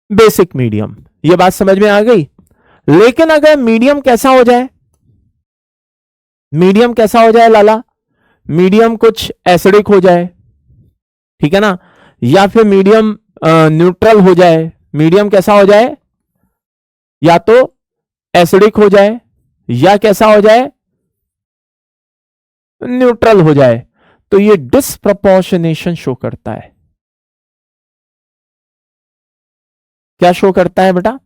basic medium. ये बात समझ में आ गई। लेकिन अगर मीडियम कैसा हो जाए, मीडियम कैसा हो जाए लाला? मीडियम कुछ एसिडिक हो जाए, ठीक है ना, या फिर मीडियम न्यूट्रल हो जाए। मीडियम कैसा हो जाए? या तो एसिडिक हो जाए या कैसा हो जाए? न्यूट्रल हो जाए। तो ये डिस्प्रपोर्शनेशन शो करता है। क्या शो करता है बेटा?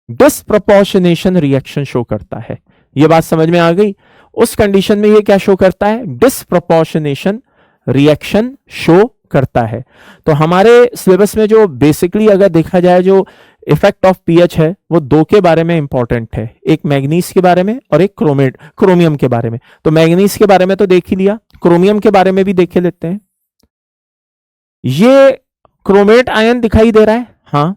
डिस्प्रपोर्शनेशन रिएक्शन शो करता है। ये बात समझ में आ गई? उस कंडीशन में ये क्या शो करता है? डिस्प्रपोर्शनेशन रिएक्शन शो करता है। तो हमारे सिलेबस में जो बेसिकली अगर देखा जाए जो इफेक्ट ऑफ पीएच है वो दो के बारे में इंपॉर्टेंट है, एक मैग्नीज के बारे में और एक क्रोमियम के बारे में। तो मैग्नीज के बारे में तो देख ही लिया, क्रोमियम के बारे में भी देख लेते हैं। ये क्रोमेट आयन दिखाई दे रहा है, हाँ।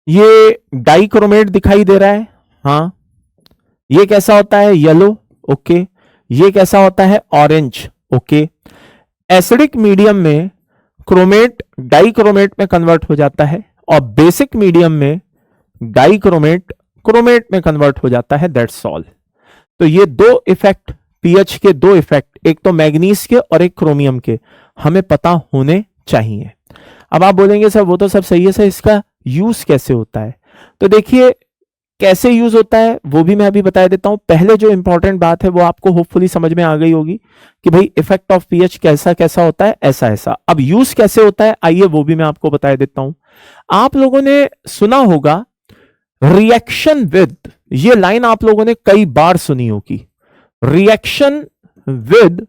ये डाइक्रोमेट दिखाई दे रहा है, हाँ। ये कैसा होता है? Yellow, okay. ये कैसा होता है? Orange, okay. एसिडिक मीडियम में क्रोमेट डाइक्रोमेट में कन्वर्ट हो जाता है और बेसिक मीडियम में डाइक्रोमेट क्रोमेट में कन्वर्ट हो जाता है, दैट्स ऑल। तो ये दो इफेक्ट, पीएच के दो इफेक्ट, एक तो मैग्नीज के और एक क्रोमियम के, हमें पता होने चाहिए। अब आप बोलेंगे सर वो तो सब सही है सर, इसका यूज कैसे होता है? तो देखिए कैसे यूज होता है वो भी मैं अभी बता देता हूं। पहले जो इंपॉर्टेंट बात है वो आपको होपफुली समझ में आ गई होगी कि भाई इफेक्ट ऑफ पीएच कैसा कैसा होता है, ऐसा ऐसा। अब यूज कैसे होता है आइए वो भी मैं आपको बता देता हूं। आप लोगों ने सुना होगा रिएक्शन विद, ये लाइन आप लोगों ने कई बार सुनी होगी, रिएक्शन विद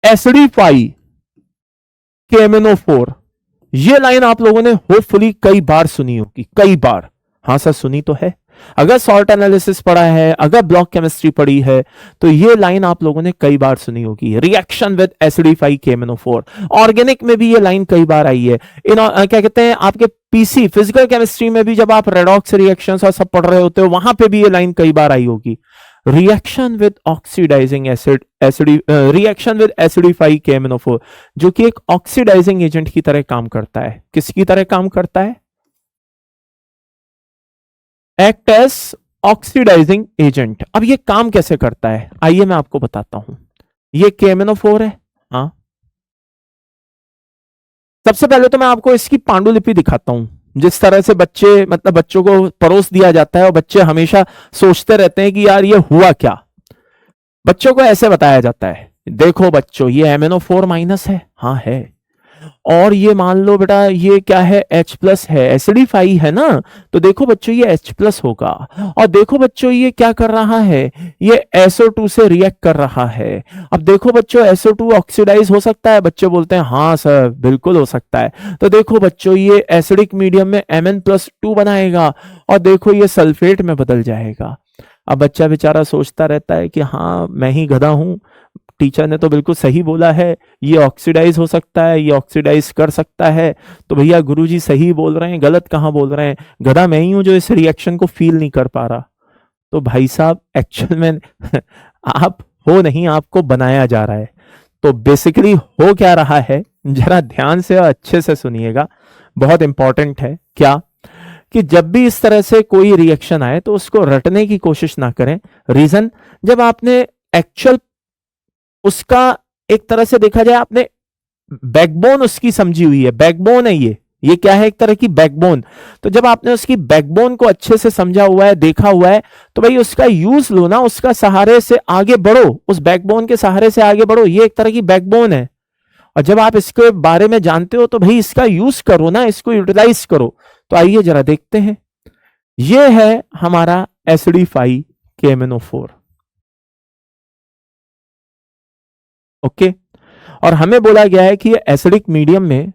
एसिडिफाई KMnO4, ये लाइन आप लोगों ने होपफुली कई बार सुनी होगी, कई बार। हाँ सर सुनी तो है, अगर सॉल्ट एनालिसिस पढ़ा है, अगर ब्लॉक केमिस्ट्री पढ़ी है तो ये लाइन आप लोगों ने कई बार सुनी होगी, reaction with acidify KMnO4। Organic में भी ये लाइन कई बार आई है। क्या कहते हैं आपके पीसी फिजिकल केमिस्ट्री में भी जब आप रेडॉक्स रिएक्शंस और सब पढ़ रहे होते हो वहां पे भी ये लाइन कई बार आई होगी। Reaction with oxidising acid reaction with acidify KMnO4, जो कि एक ऑक्सीडाइजिंग एजेंट की तरह काम करता है। किसकी तरह काम करता है? Act as oxidising agent. अब ये काम कैसे करता है आइए मैं आपको बताता हूं। ये KMnO4 है, हाँ। सबसे पहले तो मैं आपको इसकी पांडुलिपि दिखाता हूं, जिस तरह से बच्चे मतलब बच्चों को परोस दिया जाता है और बच्चे हमेशा सोचते रहते हैं कि यार ये हुआ क्या। बच्चों को ऐसे बताया जाता है, देखो बच्चों ये MnO4 माइनस है, हाँ है, और ये मान लो बेटा ये क्या है? H प्लस है, एसिडिफाई है ना, तो देखो बच्चों ये H प्लस होगा। और देखो बच्चों ये क्या कर रहा है? ये SO2 से रिएक्ट कर रहा है। अब देखो बच्चों SO2 ऑक्सीडाइज हो सकता है? बच्चे बोलते हैं हाँ सर बिल्कुल हो सकता है। तो देखो बच्चों ये एसिडिक मीडियम में Mn+2 बनाएगा और देखो ये सल्फेट में बदल जाएगा। अब बच्चा बेचारा सोचता रहता है कि हाँ मैं ही गधा हूं, टीचर ने तो बिल्कुल सही बोला है, ये ऑक्सीडाइज हो सकता है, ये ऑक्सीडाइज कर सकता है। तो भैया गुरुजी सही बोल रहे हैं, गलत कहां बोल रहे हैं? गधा मैं ही हूं जो इस रिएक्शन को फील नहीं कर पा रहा। तो भाई साहब एक्चुअल में आप हो नहीं, आपको बनाया जा रहा है। तो बेसिकली हो क्या रहा है, जरा ध्यान से और अच्छे से सुनिएगा, बहुत इंपॉर्टेंट है। क्या कि जब भी इस तरह से कोई रिएक्शन आए तो उसको रटने की कोशिश ना करें। रीजन, जब आपने एक्चुअल उसका एक तरह से देखा जाए, आपने बैकबोन उसकी समझी हुई है, बैकबोन है ये क्या है? एक तरह की बैकबोन। तो जब आपने उसकी बैकबोन को अच्छे से समझा हुआ है, देखा हुआ है, तो भाई उसका यूज लो ना, उसका सहारे से आगे बढ़ो, उस बैकबोन के सहारे से आगे बढ़ो। ये एक तरह की बैकबोन है और जब आप इसके बारे में जानते हो तो भाई इसका यूज करो ना, इसको यूटिलाइज करो। तो आइए जरा देखते हैं। ये है हमारा एसिडिफाई KMnO4, ओके। और हमें बोला गया है कि ये एसिडिक मीडियम में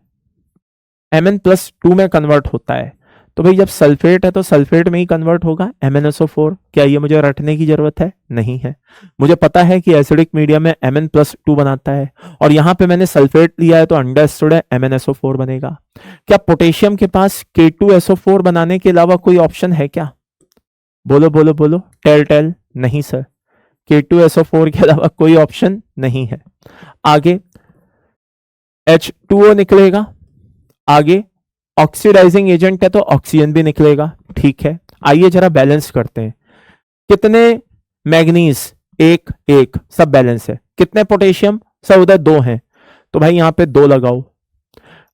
Mn+2 में कन्वर्ट होता है। तो भाई जब सल्फेट है तो सल्फेट में ही कन्वर्ट होगा, MnSO4। क्या ये मुझे रटने की जरूरत है? नहीं है। मुझे पता है कि एसिडिक मीडियम में Mn+2 बनाता है और यहां पे मैंने सल्फेट लिया है तो अंडरस्टूड है MnSO4 बनेगा। क्या पोटेशियम के पास K2SO4 बनाने के अलावा कोई ऑप्शन है क्या? बोलो बोलो बोलो, टेल। नहीं सर, K2SO4 के अलावा कोई ऑप्शन नहीं है। आगे H2O निकलेगा, आगे ऑक्सीडाइजिंग एजेंट है तो ऑक्सीजन भी निकलेगा, ठीक है। आइए जरा बैलेंस करते हैं। कितने मैग्नीज, एक एक, सब बैलेंस है। कितने पोटेशियम, सब उधर दो हैं, तो भाई यहां पे दो लगाओ।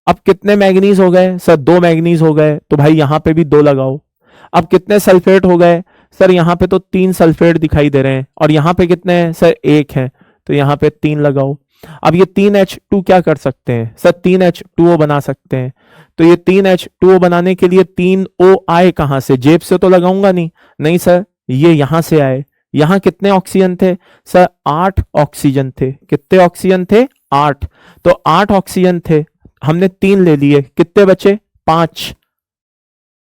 अब कितने मैग्नीज हो गए सर, दो मैग्नीज हो गए, तो भाई यहां पे भी दो लगाओ। अब कितने सल्फेट हो गए सर, यहां पे तो तीन सल्फेट दिखाई दे रहे हैं, और यहां पे कितने हैं सर, एक है, तो यहां पे तीन लगाओ। अब ये तीन H2 क्या कर सकते हैं सर, तीन H2O बना सकते हैं। तो ये तीन H2O बनाने के लिए तीन O आए कहां से, जेब से तो लगाऊंगा नहीं, नहीं सर, ये यहां से आए। यहां कितने ऑक्सीजन थे सर, 8 ऑक्सीजन थे। कितने ऑक्सीजन थे, 8। तो 8 ऑक्सीजन थे, हमने तीन ले लिए, कितने बचे, 5।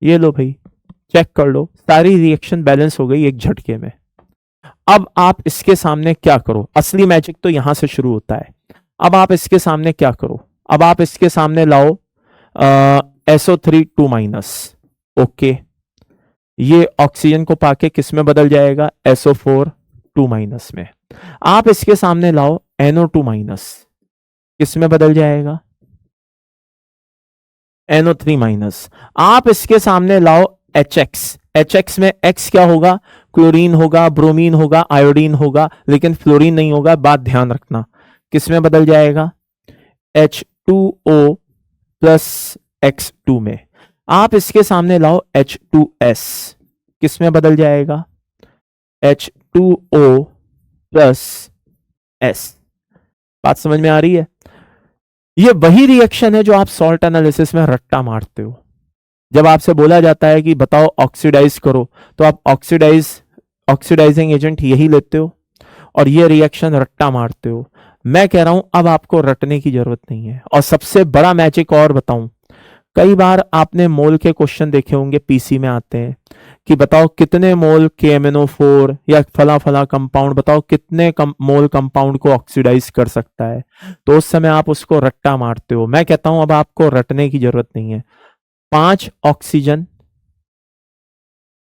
ये लो भाई, चेक कर लो, सारी रिएक्शन बैलेंस हो गई एक झटके में। अब आप इसके सामने क्या करो, असली मैजिक तो यहां से शुरू होता है। अब आप इसके सामने क्या करो, अब आप इसके सामने लाओ SO3 2-, ओके, ये ऑक्सीजन को पाके किस में बदल जाएगा, SO4 2- में। आप इसके सामने लाओ NO2-, किस में बदल जाएगा, NO3-। आप इसके सामने लाओ HX, HX में X क्या होगा, क्लोरीन होगा, ब्रोमीन होगा, आयोडीन होगा, लेकिन फ्लोरीन नहीं होगा, बात ध्यान रखना। किस में बदल जाएगा, H2O प्लस X2 में। आप इसके सामने लाओ H2S, किस में बदल जाएगा, H2O प्लस S। बात समझ में आ रही है। ये वही रिएक्शन है जो आप सॉल्ट एनालिसिस में रट्टा मारते हो। जब आपसे बोला जाता है कि बताओ ऑक्सीडाइज करो, तो आप ऑक्सीडाइजिंग एजेंट यही लेते हो और ये रिएक्शन रट्टा मारते हो। मैं कह रहा हूं अब आपको रटने की जरूरत नहीं है। और सबसे बड़ा मैजिक और बताऊं, कई बार आपने मोल के क्वेश्चन देखे होंगे, पीसी में आते हैं कि बताओ कितने मोल KMnO4 या फला फला कंपाउंड, बताओ कितने मोल कंपाउंड को ऑक्सीडाइज कर सकता है। तो उस समय आप उसको रट्टा मारते हो। मैं कहता हूं अब आपको रटने की जरूरत नहीं है। 5 ऑक्सीजन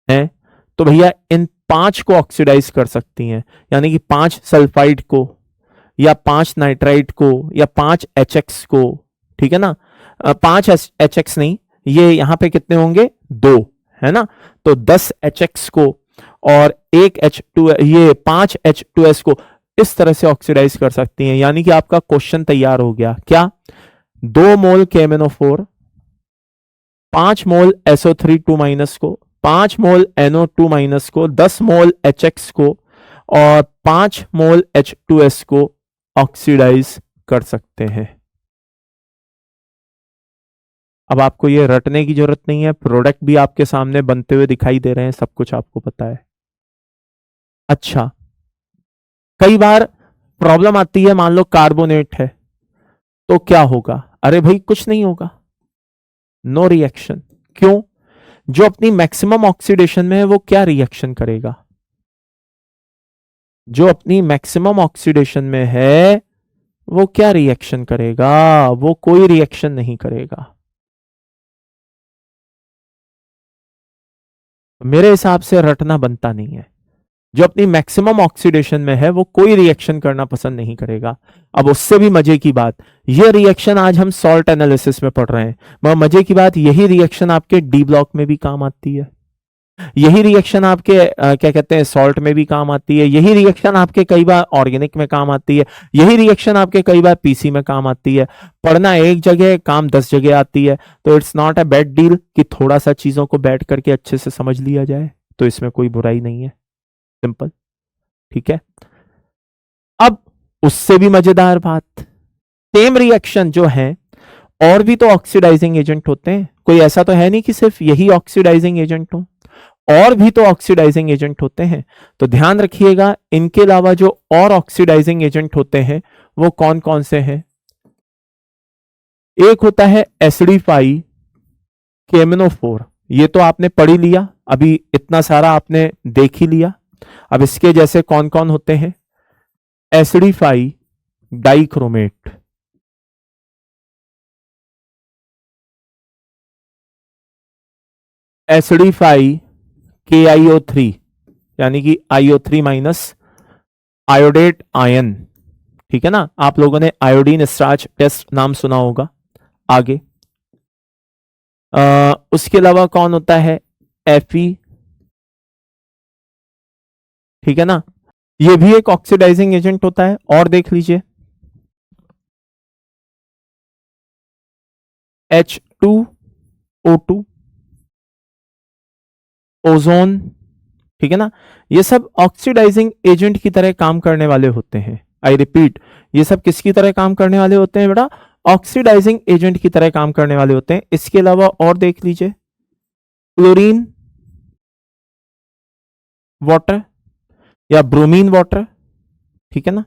है तो भैया इन 5 को ऑक्सीडाइज कर सकती हैं, यानी कि 5 सल्फाइड को या 5 नाइट्राइट को या 5 HX को, ठीक है ना। 5 HX नहीं, ये यहां पे कितने होंगे, 2, है ना। तो 10 HX को और एक H2, ये 5 H2S को इस तरह से ऑक्सीडाइज कर सकती हैं। यानी कि आपका क्वेश्चन तैयार हो गया। क्या, 2 मोल KMnO4, 5 मोल SO3 2- को, 5 मोल NO2- को, 10 मोल HX को और 5 मोल H2S को ऑक्सीडाइज कर सकते हैं। अब आपको ये रटने की जरूरत नहीं है, प्रोडक्ट भी आपके सामने बनते हुए दिखाई दे रहे हैं, सब कुछ आपको पता है। अच्छा, कई बार प्रॉब्लम आती है, मान लो कार्बोनेट है तो क्या होगा, अरे भाई कुछ नहीं होगा, नो रिएक्शन। क्यों, जो अपनी मैक्सिमम ऑक्सीडेशन में है वो क्या रिएक्शन करेगा, जो अपनी मैक्सिमम ऑक्सीडेशन में है वो क्या रिएक्शन करेगा, वो कोई रिएक्शन नहीं करेगा। मेरे हिसाब से रटना बनता नहीं है। जो अपनी मैक्सिमम ऑक्सीडेशन में है वो कोई रिएक्शन करना पसंद नहीं करेगा। अब उससे भी मजे की बात, ये रिएक्शन आज हम सॉल्ट एनालिसिस में पढ़ रहे हैं, मगर मजे की बात यही रिएक्शन आपके डी ब्लॉक में भी काम आती है, यही रिएक्शन आपके क्या कहते हैं सॉल्ट में भी काम आती है, यही रिएक्शन आपके कई बार ऑर्गेनिक में काम आती है, यही रिएक्शन आपके कई बार पीसी में काम आती है। पढ़ना एक जगह, काम 10 जगह आती है। तो it's not a bad deal कि थोड़ा सा चीजों को बैठ करके अच्छे से समझ लिया जाए, तो इसमें कोई बुराई नहीं है, सिंपल, ठीक है। अब उससे भी मजेदार बात, सेम रिएक्शन जो है और भी तो ऑक्सीडाइजिंग एजेंट होते हैं, कोई ऐसा तो है नहीं कि सिर्फ यही ऑक्सीडाइजिंग एजेंट हो, और भी तो ऑक्सीडाइजिंग एजेंट होते हैं। तो ध्यान रखिएगा, इनके अलावा जो और ऑक्सीडाइजिंग एजेंट होते हैं वो कौन कौन से हैं। एक होता है एसिडिफाई KMnO4, ये तो आपने पढ़ ही लिया, अभी इतना सारा आपने देख ही लिया। अब इसके जैसे कौन कौन होते हैं, एसिडिफाई डाइक्रोमेट, एसिडिफाई KiO3 यानी कि IO3- आयोडेट आयन, ठीक है ना। आप लोगों ने आयोडीन स्टार्च टेस्ट नाम सुना होगा। आगे उसके अलावा कौन होता है, Fe, ठीक है ना, ये भी एक ऑक्सीडाइजिंग एजेंट होता है। और देख लीजिए H2O2, ओजोन, ठीक है ना, ये सब ऑक्सीडाइजिंग एजेंट की तरह काम करने वाले होते हैं। आई रिपीट, ये सब किसकी तरह काम करने वाले होते हैं बेटा, ऑक्सीडाइजिंग एजेंट की तरह काम करने वाले होते हैं। इसके अलावा और देख लीजिए क्लोरीन वाटर या ब्रोमीन वाटर, ठीक है ना,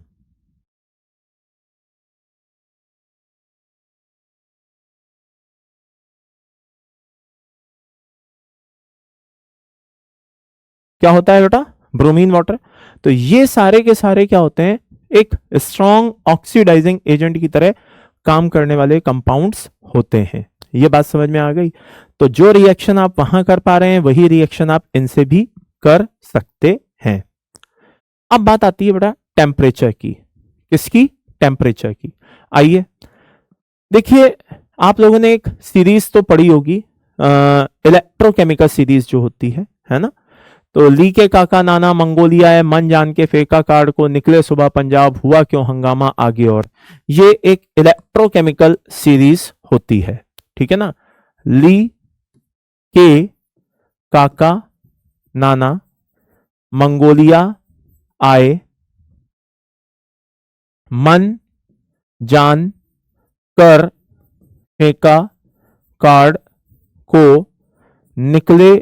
क्या होता है बेटा, ब्रोमीन वाटर। तो ये सारे के सारे क्या होते हैं, एक स्ट्रॉन्ग ऑक्सीडाइजिंग एजेंट की तरह काम करने वाले कंपाउंड्स होते हैं। ये बात समझ में आ गई। तो जो रिएक्शन आप वहां कर पा रहे हैं वही रिएक्शन आप इनसे भी कर सकते हैं। अब बात आती है बेटा टेम्परेचर की, किसकी, टेम्परेचर की। आइए देखिए, आप लोगों ने एक सीरीज तो पढ़ी होगी, इलेक्ट्रोकेमिकल सीरीज जो होती है ना। तो ली के काका नाना मंगोलिया है, मन जान के फेंका कार्ड को, निकले सुबह पंजाब, हुआ क्यों हंगामा आगे और। ये एक इलेक्ट्रोकेमिकल सीरीज होती है, ठीक है ना। ली के काका नाना मंगोलिया आए, मन जान कर फेंका कार्ड को, निकले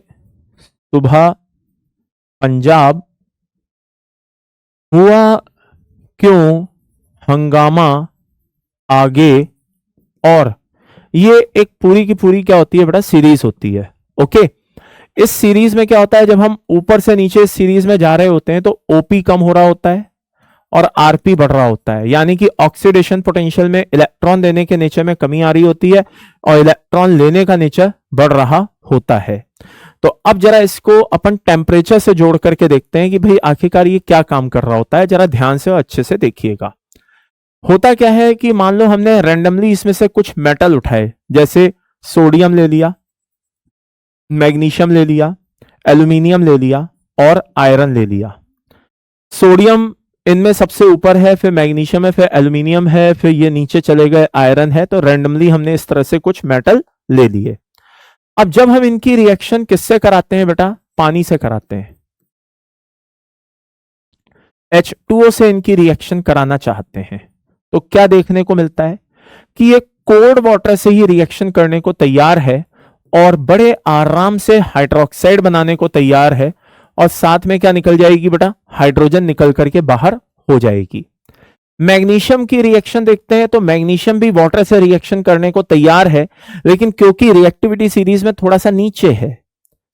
सुबह पंजाब, हुआ क्यों हंगामा आगे और। ये एक पूरी की पूरी क्या होती है बेटा, सीरीज होती है। ओके, इस सीरीज में क्या होता है, जब हम ऊपर से नीचे इस सीरीज में जा रहे होते हैं तो ओपी कम हो रहा होता है और आरपी बढ़ रहा होता है, यानी कि ऑक्सीडेशन पोटेंशियल में इलेक्ट्रॉन देने के नेचर में कमी आ रही होती है और इलेक्ट्रॉन लेने का नेचर बढ़ रहा होता है। तो अब जरा इसको अपन टेम्परेचर से जोड़ करके देखते हैं कि भाई आखिरकार ये क्या काम कर रहा होता है। जरा ध्यान से और अच्छे से देखिएगा। होता क्या है कि मान लो हमने रैंडमली इसमें से कुछ मेटल उठाए, जैसे सोडियम ले लिया, मैग्नीशियम ले लिया, एल्यूमिनियम ले लिया और आयरन ले लिया। सोडियम इनमें सबसे ऊपर है, फिर मैग्नीशियम है, फिर एल्यूमिनियम है, फिर ये नीचे चले गए आयरन है। तो रैंडमली हमने इस तरह से कुछ मेटल ले लिए। अब जब हम इनकी रिएक्शन किससे कराते हैं बेटा, पानी से कराते हैं, H2O से इनकी रिएक्शन कराना चाहते हैं, तो क्या देखने को मिलता है कि ये कोल्ड वाटर से ही रिएक्शन करने को तैयार है और बड़े आराम से हाइड्रोक्साइड बनाने को तैयार है, और साथ में क्या निकल जाएगी बेटा, हाइड्रोजन निकल करके बाहर हो जाएगी। मैग्नीशियम की रिएक्शन देखते हैं तो मैग्नीशियम भी वाटर से रिएक्शन करने को तैयार है, लेकिन क्योंकि रिएक्टिविटी सीरीज में थोड़ा सा नीचे है,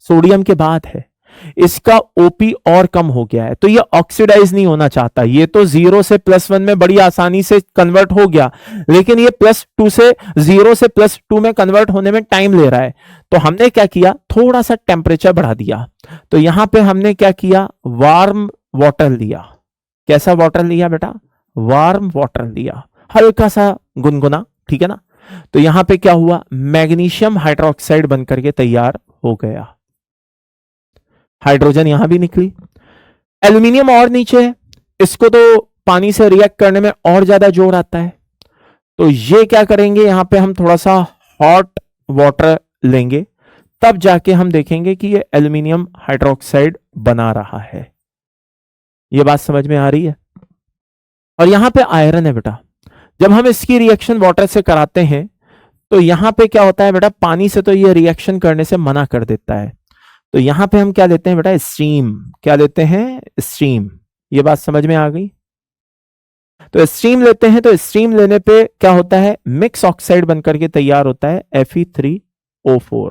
सोडियम के बाद है, इसका ओपी और कम हो गया है, तो ये ऑक्सीडाइज नहीं होना चाहता। ये तो 0 से +1 में बड़ी आसानी से कन्वर्ट हो गया, लेकिन ये +2 से 0 से +2 में कन्वर्ट होने में टाइम ले रहा है। तो हमने क्या किया, थोड़ा सा टेम्परेचर बढ़ा दिया। तो यहां पे हमने क्या किया, वार्म वाटर लिया। कैसा वाटर लिया बेटा, वार्म वाटर लिया, हल्का सा गुनगुना, ठीक है ना। तो यहां पे क्या हुआ, मैग्नीशियम हाइड्रोक्साइड बनकर के तैयार हो गया, हाइड्रोजन यहां भी निकली। एल्यूमिनियम और नीचे है, इसको तो पानी से रिएक्ट करने में और ज्यादा जोर आता है। तो ये क्या करेंगे, यहां पे हम थोड़ा सा हॉट वाटर लेंगे, तब जाके हम देखेंगे कि ये एल्यूमिनियम हाइड्रोक्साइड बना रहा है। ये बात समझ में आ रही है। और यहां पे आयरन है बेटा, जब हम इसकी रिएक्शन वाटर से कराते हैं तो यहां पे क्या होता है बेटा, पानी से तो ये रिएक्शन करने से मना कर देता है। तो यहां पे हम क्या लेते हैं बेटा, स्टीम। क्या लेते हैं, स्टीम। ये बात समझ में आ गई। तो स्टीम लेते हैं, तो स्टीम लेने पे क्या होता है, मिक्स ऑक्साइड बनकर के तैयार होता है Fe3O4,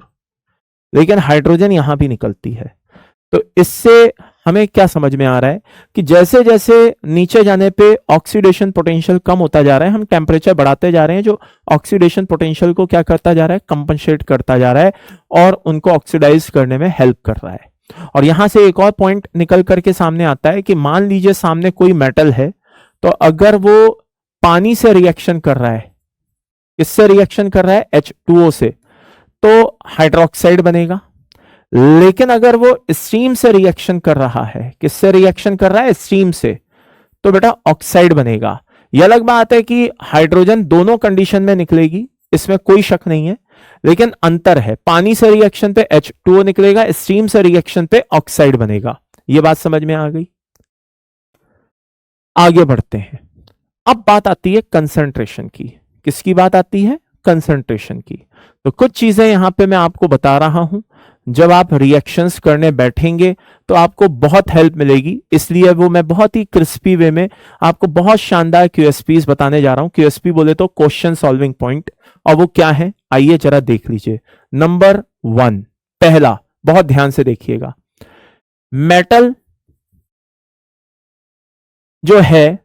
लेकिन हाइड्रोजन यहां भी निकलती है। तो इससे हमें क्या समझ में आ रहा है कि जैसे जैसे नीचे जाने पे ऑक्सीडेशन पोटेंशियल कम होता जा रहा है, हम टेम्परेचर बढ़ाते जा रहे हैं, जो ऑक्सीडेशन पोटेंशियल को क्या करता जा रहा है, कंपनसेट करता जा रहा है और उनको ऑक्सीडाइज करने में हेल्प कर रहा है। और यहां से एक और पॉइंट निकल करके सामने आता है कि मान लीजिए सामने कोई मेटल है, तो अगर वो पानी से रिएक्शन कर रहा है, इससे रिएक्शन कर रहा है H2O से, तो हाइड्रोक्साइड बनेगा। लेकिन अगर वो स्टीम से रिएक्शन कर रहा है, किससे रिएक्शन कर रहा है? स्टीम से, तो बेटा ऑक्साइड बनेगा। यह अलग बात है कि हाइड्रोजन दोनों कंडीशन में निकलेगी, इसमें कोई शक नहीं है, लेकिन अंतर है, पानी से रिएक्शन पे H2O निकलेगा, स्टीम से रिएक्शन पे ऑक्साइड बनेगा। यह बात समझ में आ गई? आगे बढ़ते हैं। अब बात आती है कंसंट्रेशन की। किसकी बात आती है? कंसंट्रेशन की। तो कुछ चीजें यहां पे मैं आपको बता रहा हूं, जब आप रिएक्शंस करने बैठेंगे तो आपको बहुत हेल्प मिलेगी, इसलिए वो मैं बहुत ही क्रिस्पी वे में आपको बहुत शानदार क्यूएसपीज बताने जा रहा हूं। क्यूएसपी बोले तो क्वेश्चन सॉल्विंग पॉइंट, और वो क्या है आइए जरा देख लीजिए। नंबर 1, पहला, बहुत ध्यान से देखिएगा, मेटल जो है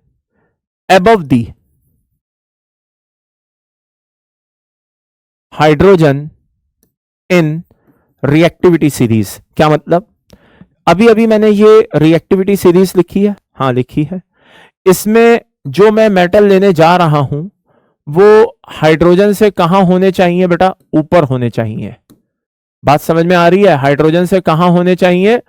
above the hydrogen in reactivity series. क्या मतलब? अभी अभी मैंने ये रिएक्टिविटी सीरीज लिखी है, हाँ लिखी है। इसमें जो मैं मेटल लेने जा रहा हूं वो हाइड्रोजन से कहां होने चाहिए बेटा? ऊपर होने चाहिए। बात समझ में आ रही है? हाइड्रोजन से कहां होने चाहिए?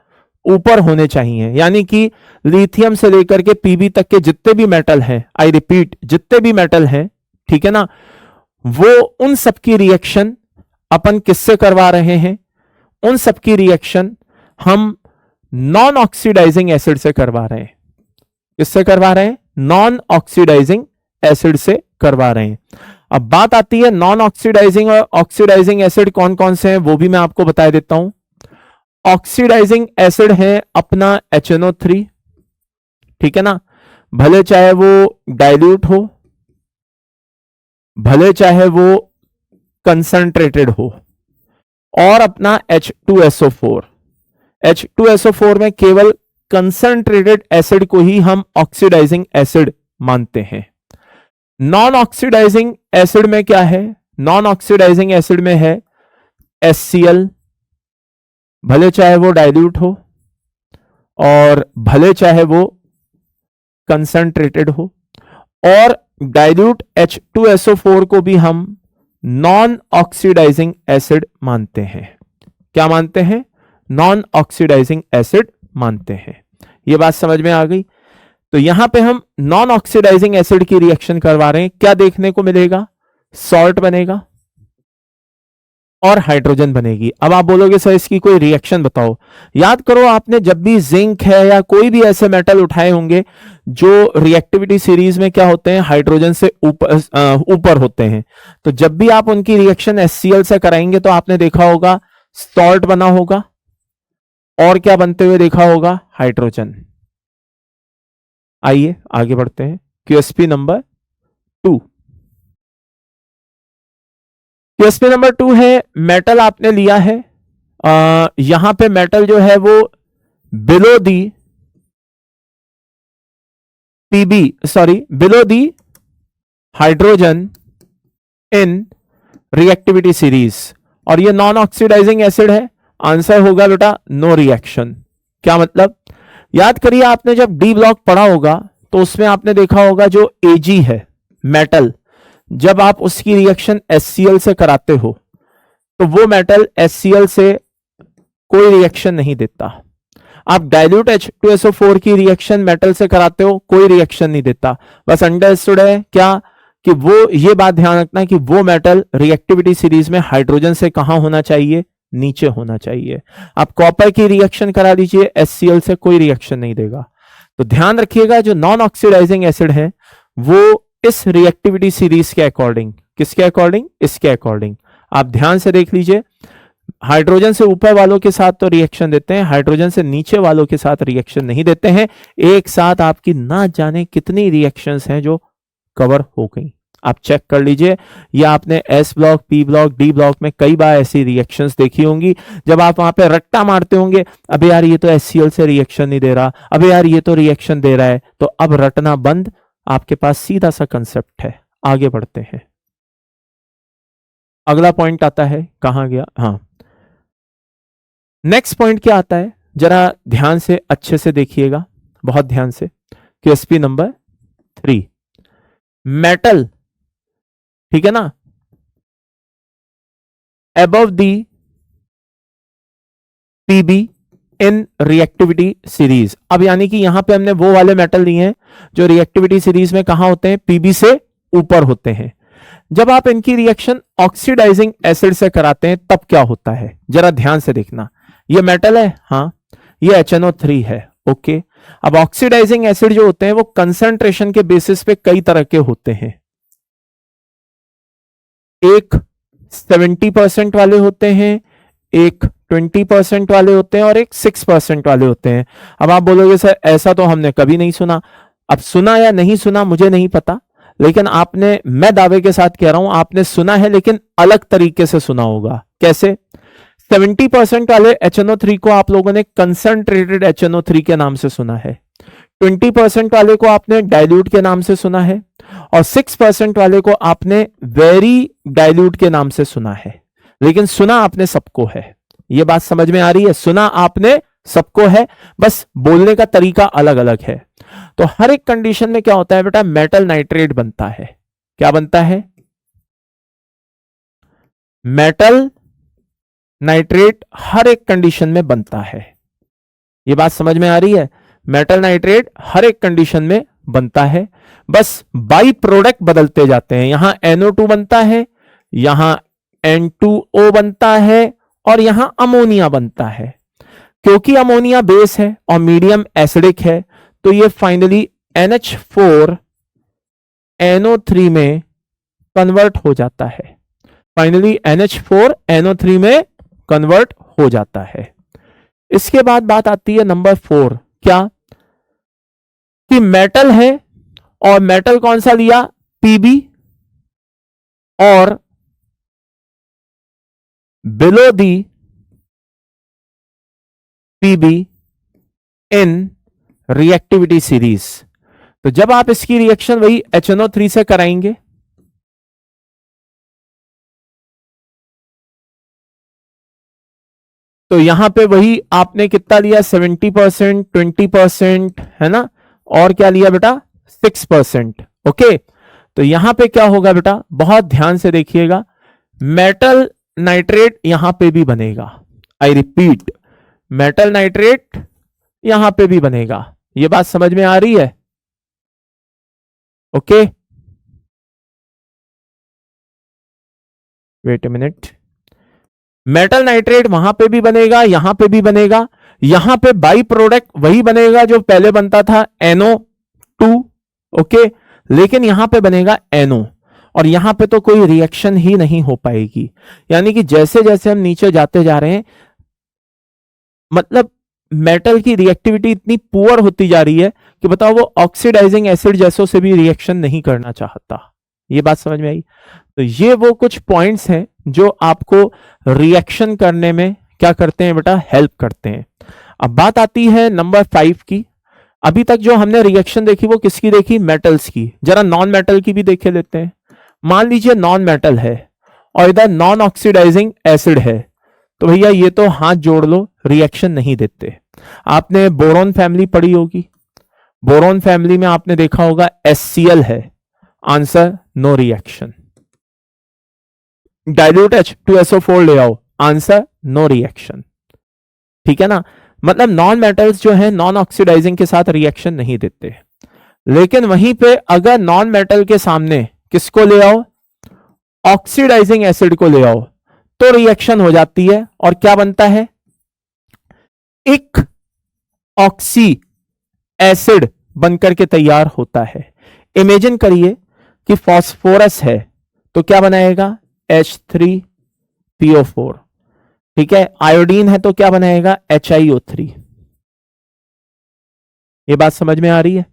ऊपर होने चाहिए। यानी कि लिथियम से लेकर के पीबी तक के जितने भी मेटल हैं, आई रिपीट जितने भी मेटल हैं, ठीक है ना, वो उन सबकी रिएक्शन अपन किससे करवा रहे हैं? उन सबकी रिएक्शन हम नॉन ऑक्सीडाइजिंग एसिड से करवा रहे हैं। किससे करवा रहे हैं? नॉन ऑक्सीडाइजिंग एसिड से करवा रहे हैं। अब बात आती है नॉन ऑक्सीडाइजिंग और ऑक्सीडाइजिंग एसिड कौन कौन से हैं, वो भी मैं आपको बता देता हूं। ऑक्सीडाइजिंग एसिड है अपना HNO3, ठीक है ना, भले चाहे वो डाइल्यूट हो, भले चाहे वो कंसंट्रेटेड हो। और अपना H2SO4, H2SO4 में केवल कंसंट्रेटेड एसिड को ही हम ऑक्सीडाइजिंग एसिड मानते हैं। नॉन ऑक्सीडाइजिंग एसिड में क्या है? नॉन ऑक्सीडाइजिंग एसिड में है HCl, भले चाहे वो डाइल्यूट हो और भले चाहे वो कंसंट्रेटेड हो। और डाइल्यूट H2SO4 को भी हम नॉन ऑक्सीडाइजिंग एसिड मानते हैं। क्या मानते हैं? नॉन ऑक्सीडाइजिंग एसिड मानते हैं। यह बात समझ में आ गई? तो यहां पे हम नॉन ऑक्सीडाइजिंग एसिड की रिएक्शन करवा रहे हैं। क्या देखने को मिलेगा? सॉल्ट बनेगा और हाइड्रोजन बनेगी। अब आप बोलोगे सर इसकी कोई रिएक्शन बताओ। याद करो, आपने जब भी जिंक है या कोई भी ऐसे मेटल उठाए होंगे जो रिएक्टिविटी सीरीज में क्या होते हैं? हाइड्रोजन से ऊपर होते हैं। तो जब भी आप उनकी रिएक्शन HCl से कराएंगे तो आपने देखा होगा सॉल्ट बना होगा, और क्या बनते हुए देखा होगा? हाइड्रोजन। आइए आगे बढ़ते हैं। क्यूएसपी नंबर 2, क्यूएसपी नंबर 2 है, मेटल आपने लिया है, यहां पे मेटल जो है वो below the PB, sorry below the hydrogen in reactivity series, और ये नॉन ऑक्सीडाइजिंग एसिड है। आंसर होगा बेटा नो रिएक्शन। क्या मतलब? याद करिए, आपने जब डी ब्लॉक पढ़ा होगा तो उसमें आपने देखा होगा जो Ag है मेटल, जब आप उसकी रिएक्शन HCl से कराते हो तो वो मेटल HCl से कोई रिएक्शन नहीं देता। आप डाइल्यूट H2SO4 की रिएक्शन मेटल से कराते हो, कोई रिएक्शन नहीं देता। बस अंडरस्टूड है क्या? कि वो, ये बात ध्यान रखना कि वो मेटल रिएक्टिविटी सीरीज में हाइड्रोजन से कहां होना चाहिए? नीचे होना चाहिए। आप कॉपर की रिएक्शन करा दीजिए, HCl से कोई रिएक्शन नहीं देगा। तो ध्यान रखिएगा, जो नॉन ऑक्सीडाइजिंग एसिड है वो इस रिएक्टिविटी सीरीज के अकॉर्डिंग, किसके अकॉर्डिंग? इसके अकॉर्डिंग। आप ध्यान से देख लीजिए, हाइड्रोजन से ऊपर वालों के साथ तो रिएक्शन देते हैं, हाइड्रोजन से नीचे वालों के साथ रिएक्शन नहीं देते हैं। एक साथ आपकी ना जाने कितनी रिएक्शंस हैं जो कवर हो गई। आप चेक कर लीजिए, या आपने S block, P block, D block में कई बार ऐसी रिएक्शंस देखी होंगी, जब आप वहां पे रट्टा मारते होंगे, अबे यार ये तो HCl से रिएक्शन नहीं दे रहा, अबे यार ये तो रिएक्शन दे रहा है। तो अब रटना बंद, आपके पास सीधा सा कंसेप्ट है। आगे बढ़ते हैं। अगला पॉइंट आता है, कहां गया? हाँ, नेक्स्ट पॉइंट क्या आता है, जरा ध्यान से अच्छे से देखिएगा, बहुत ध्यान से। क्यूएसपी नंबर 3, मेटल, ठीक है ना, above the Pb in reactivity series. अब यानी कि यहां पे हमने वो वाले मेटल लिए हैं जो रिएक्टिविटी सीरीज में कहां होते हैं, पीबी से ऊपर होते हैं। जब आप इनकी रिएक्शन ऑक्सीडाइजिंग एसिड से कराते हैं तब क्या होता है, जरा ध्यान से देखना। ये मेटल है, हाँ, ये HNO3 है, ओके। अब ऑक्सीडाइजिंग एसिड जो होते हैं वो कंसंट्रेशन के बेसिस पे कई तरह के होते हैं। एक 70% वाले होते हैं, एक 20% वाले होते हैं और एक 6% वाले होते हैं। अब आप बोलोगे सर ऐसा तो हमने कभी नहीं सुना। अब सुना या नहीं सुना मुझे नहीं पता, लेकिन आपने, मैं दावे के साथ कह रहा हूं आपने सुना है, लेकिन अलग तरीके से सुना होगा। कैसे? 70% वाले HNO3 को आप लोगों ने कंसंट्रेटेड HNO3 के नाम से सुना है, 20% वाले को आपने डाइल्यूट के नाम से सुना है, और 6% वाले को आपने वेरी डाइल्यूट के नाम से सुना है। लेकिन सुना आपने सबको है। ये बात समझ में आ रही है? सुना आपने सबको है, बस बोलने का तरीका अलग अलग है। तो हर एक कंडीशन में क्या होता है बेटा, मेटल नाइट्रेट बनता है। क्या बनता है? मेटल नाइट्रेट हर एक कंडीशन में बनता है। ये बात समझ में आ रही है? मेटल नाइट्रेट हर एक कंडीशन में बनता है, बस बाई प्रोडक्ट बदलते जाते हैं। यहां NO2 बनता है, यहां N2O बनता है, और यहां अमोनिया बनता है। क्योंकि अमोनिया बेस है और मीडियम एसिडिक है, तो ये फाइनली NH4NO3 में कन्वर्ट हो जाता है। फाइनली NH4NO3 में कन्वर्ट हो जाता है। इसके बाद बात आती है नंबर 4। क्या? कि मेटल है, और मेटल कौन सा लिया, Pb, और below the Pb in reactivity series. तो जब आप इसकी रिएक्शन वही HNO3 से कराएंगे, तो यहां पे वही आपने कितना लिया, 70%, 20%, है ना, और क्या लिया बेटा, 6%। ओके, तो यहां पे क्या होगा बेटा, बहुत ध्यान से देखिएगा, मेटल नाइट्रेट यहां पे भी बनेगा। आई रिपीट, मेटल नाइट्रेट यहां पे भी बनेगा। ये बात समझ में आ रही है? Okay, wait a minute. Metal nitrate वहां पे भी बनेगा, यहां पे भी बनेगा। यहां पे बाई प्रोडक्ट वही बनेगा जो पहले बनता था, NO2, ओके, लेकिन यहां पे बनेगा NO, और यहां पे तो कोई रिएक्शन ही नहीं हो पाएगी। यानी कि जैसे जैसे हम नीचे जाते जा रहे हैं, मतलब मेटल की रिएक्टिविटी इतनी पुअर होती जा रही है कि बताओ वो ऑक्सीडाइजिंग एसिड जैसों से भी रिएक्शन नहीं करना चाहता। ये बात समझ में आई? तो ये वो कुछ पॉइंट्स हैं जो आपको रिएक्शन करने में क्या करते हैं बेटा, हेल्प करते हैं। अब बात आती है नंबर 5 की। अभी तक जो हमने रिएक्शन देखी वो किसकी देखी, मेटल्स की। जरा नॉन मेटल की भी देखे लेते हैं। मान लीजिए नॉन मेटल है और इधर नॉन ऑक्सीडाइजिंग एसिड है, तो भैया ये तो हाथ जोड़ लो, रिएक्शन नहीं देते। आपने बोरॉन फैमिली पढ़ी होगी, बोरॉन फैमिली में आपने देखा होगा HCl है, answer no reaction. Dilute H2SO4 ले आओ, आंसर नो रिएक्शन। ठीक है ना, मतलब नॉन मेटल्स जो है नॉन ऑक्सीडाइजिंग के साथ रिएक्शन नहीं देते। लेकिन वहीं पे अगर नॉन मेटल के सामने किसको ले आओ, ऑक्सीडाइजिंग एसिड को ले आओ, तो रिएक्शन हो जाती है, और क्या बनता है, एक ऑक्सी एसिड बनकर के तैयार होता है। इमेजिन करिए कि फास्फोरस है, तो क्या बनाएगा, H3PO4। ठीक है, आयोडीन है तो क्या बनाएगा, HiO3। ये बात समझ में आ रही है?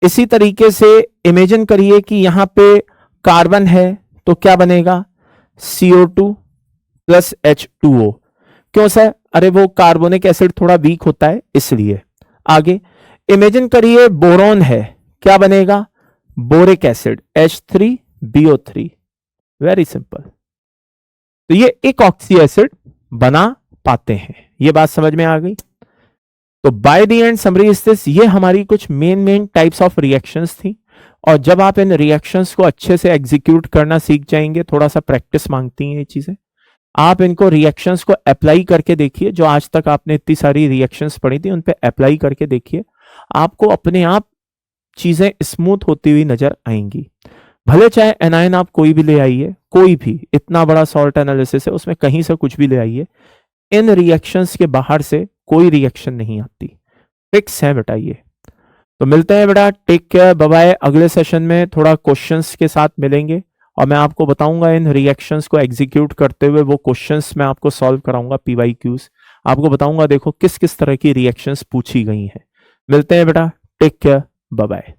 इसी तरीके से इमेजिन करिए कि यहां पे कार्बन है, तो क्या बनेगा, CO2 प्लस H2O। क्यों सर, अरे वो कार्बोनिक एसिड थोड़ा वीक होता है इसलिए। आगे इमेजिन करिए बोरॉन है, क्या बनेगा, boric acid H3BO3। Very simple. तो ये एक ऑक्सी एसिड बना पाते हैं। ये बात समझ में आ गई? तो by the end summary is this, ये हमारी कुछ मेन टाइप्स ऑफ रिएक्शंस थी। और जब आप इन रिएक्शंस को अच्छे से एग्जीक्यूट करना सीख जाएंगे, थोड़ा सा प्रैक्टिस मांगती हैं ये चीजें, आप इनको रिएक्शंस को अप्लाई करके देखिए, जो आज तक आपने इतनी सारी रिएक्शंस पढ़ी थी उन पे अप्लाई करके देखिए, आपको अपने आप चीजें स्मूथ होती हुई नजर आएंगी। भले चाहे एनायन आप कोई भी ले आइए, कोई भी, इतना बड़ा सॉल्ट एनालिसिस है उसमें कहीं से कुछ भी ले आइए, इन रिएक्शंस के बाहर से कोई रिएक्शन नहीं आती, फिक्स है बेटा ये। तो मिलते हैं बेटा, टेक केयर, बाय बाय। अगले सेशन में थोड़ा क्वेश्चंस के साथ मिलेंगे और मैं आपको बताऊंगा इन रिएक्शंस को एग्जीक्यूट करते हुए वो क्वेश्चंस मैं आपको सॉल्व कराऊंगा, पीवाईक्यूज आपको बताऊंगा, देखो किस किस तरह की रिएक्शंस पूछी गई हैं। मिलते हैं बेटा, टेक केयर, बाय बाय।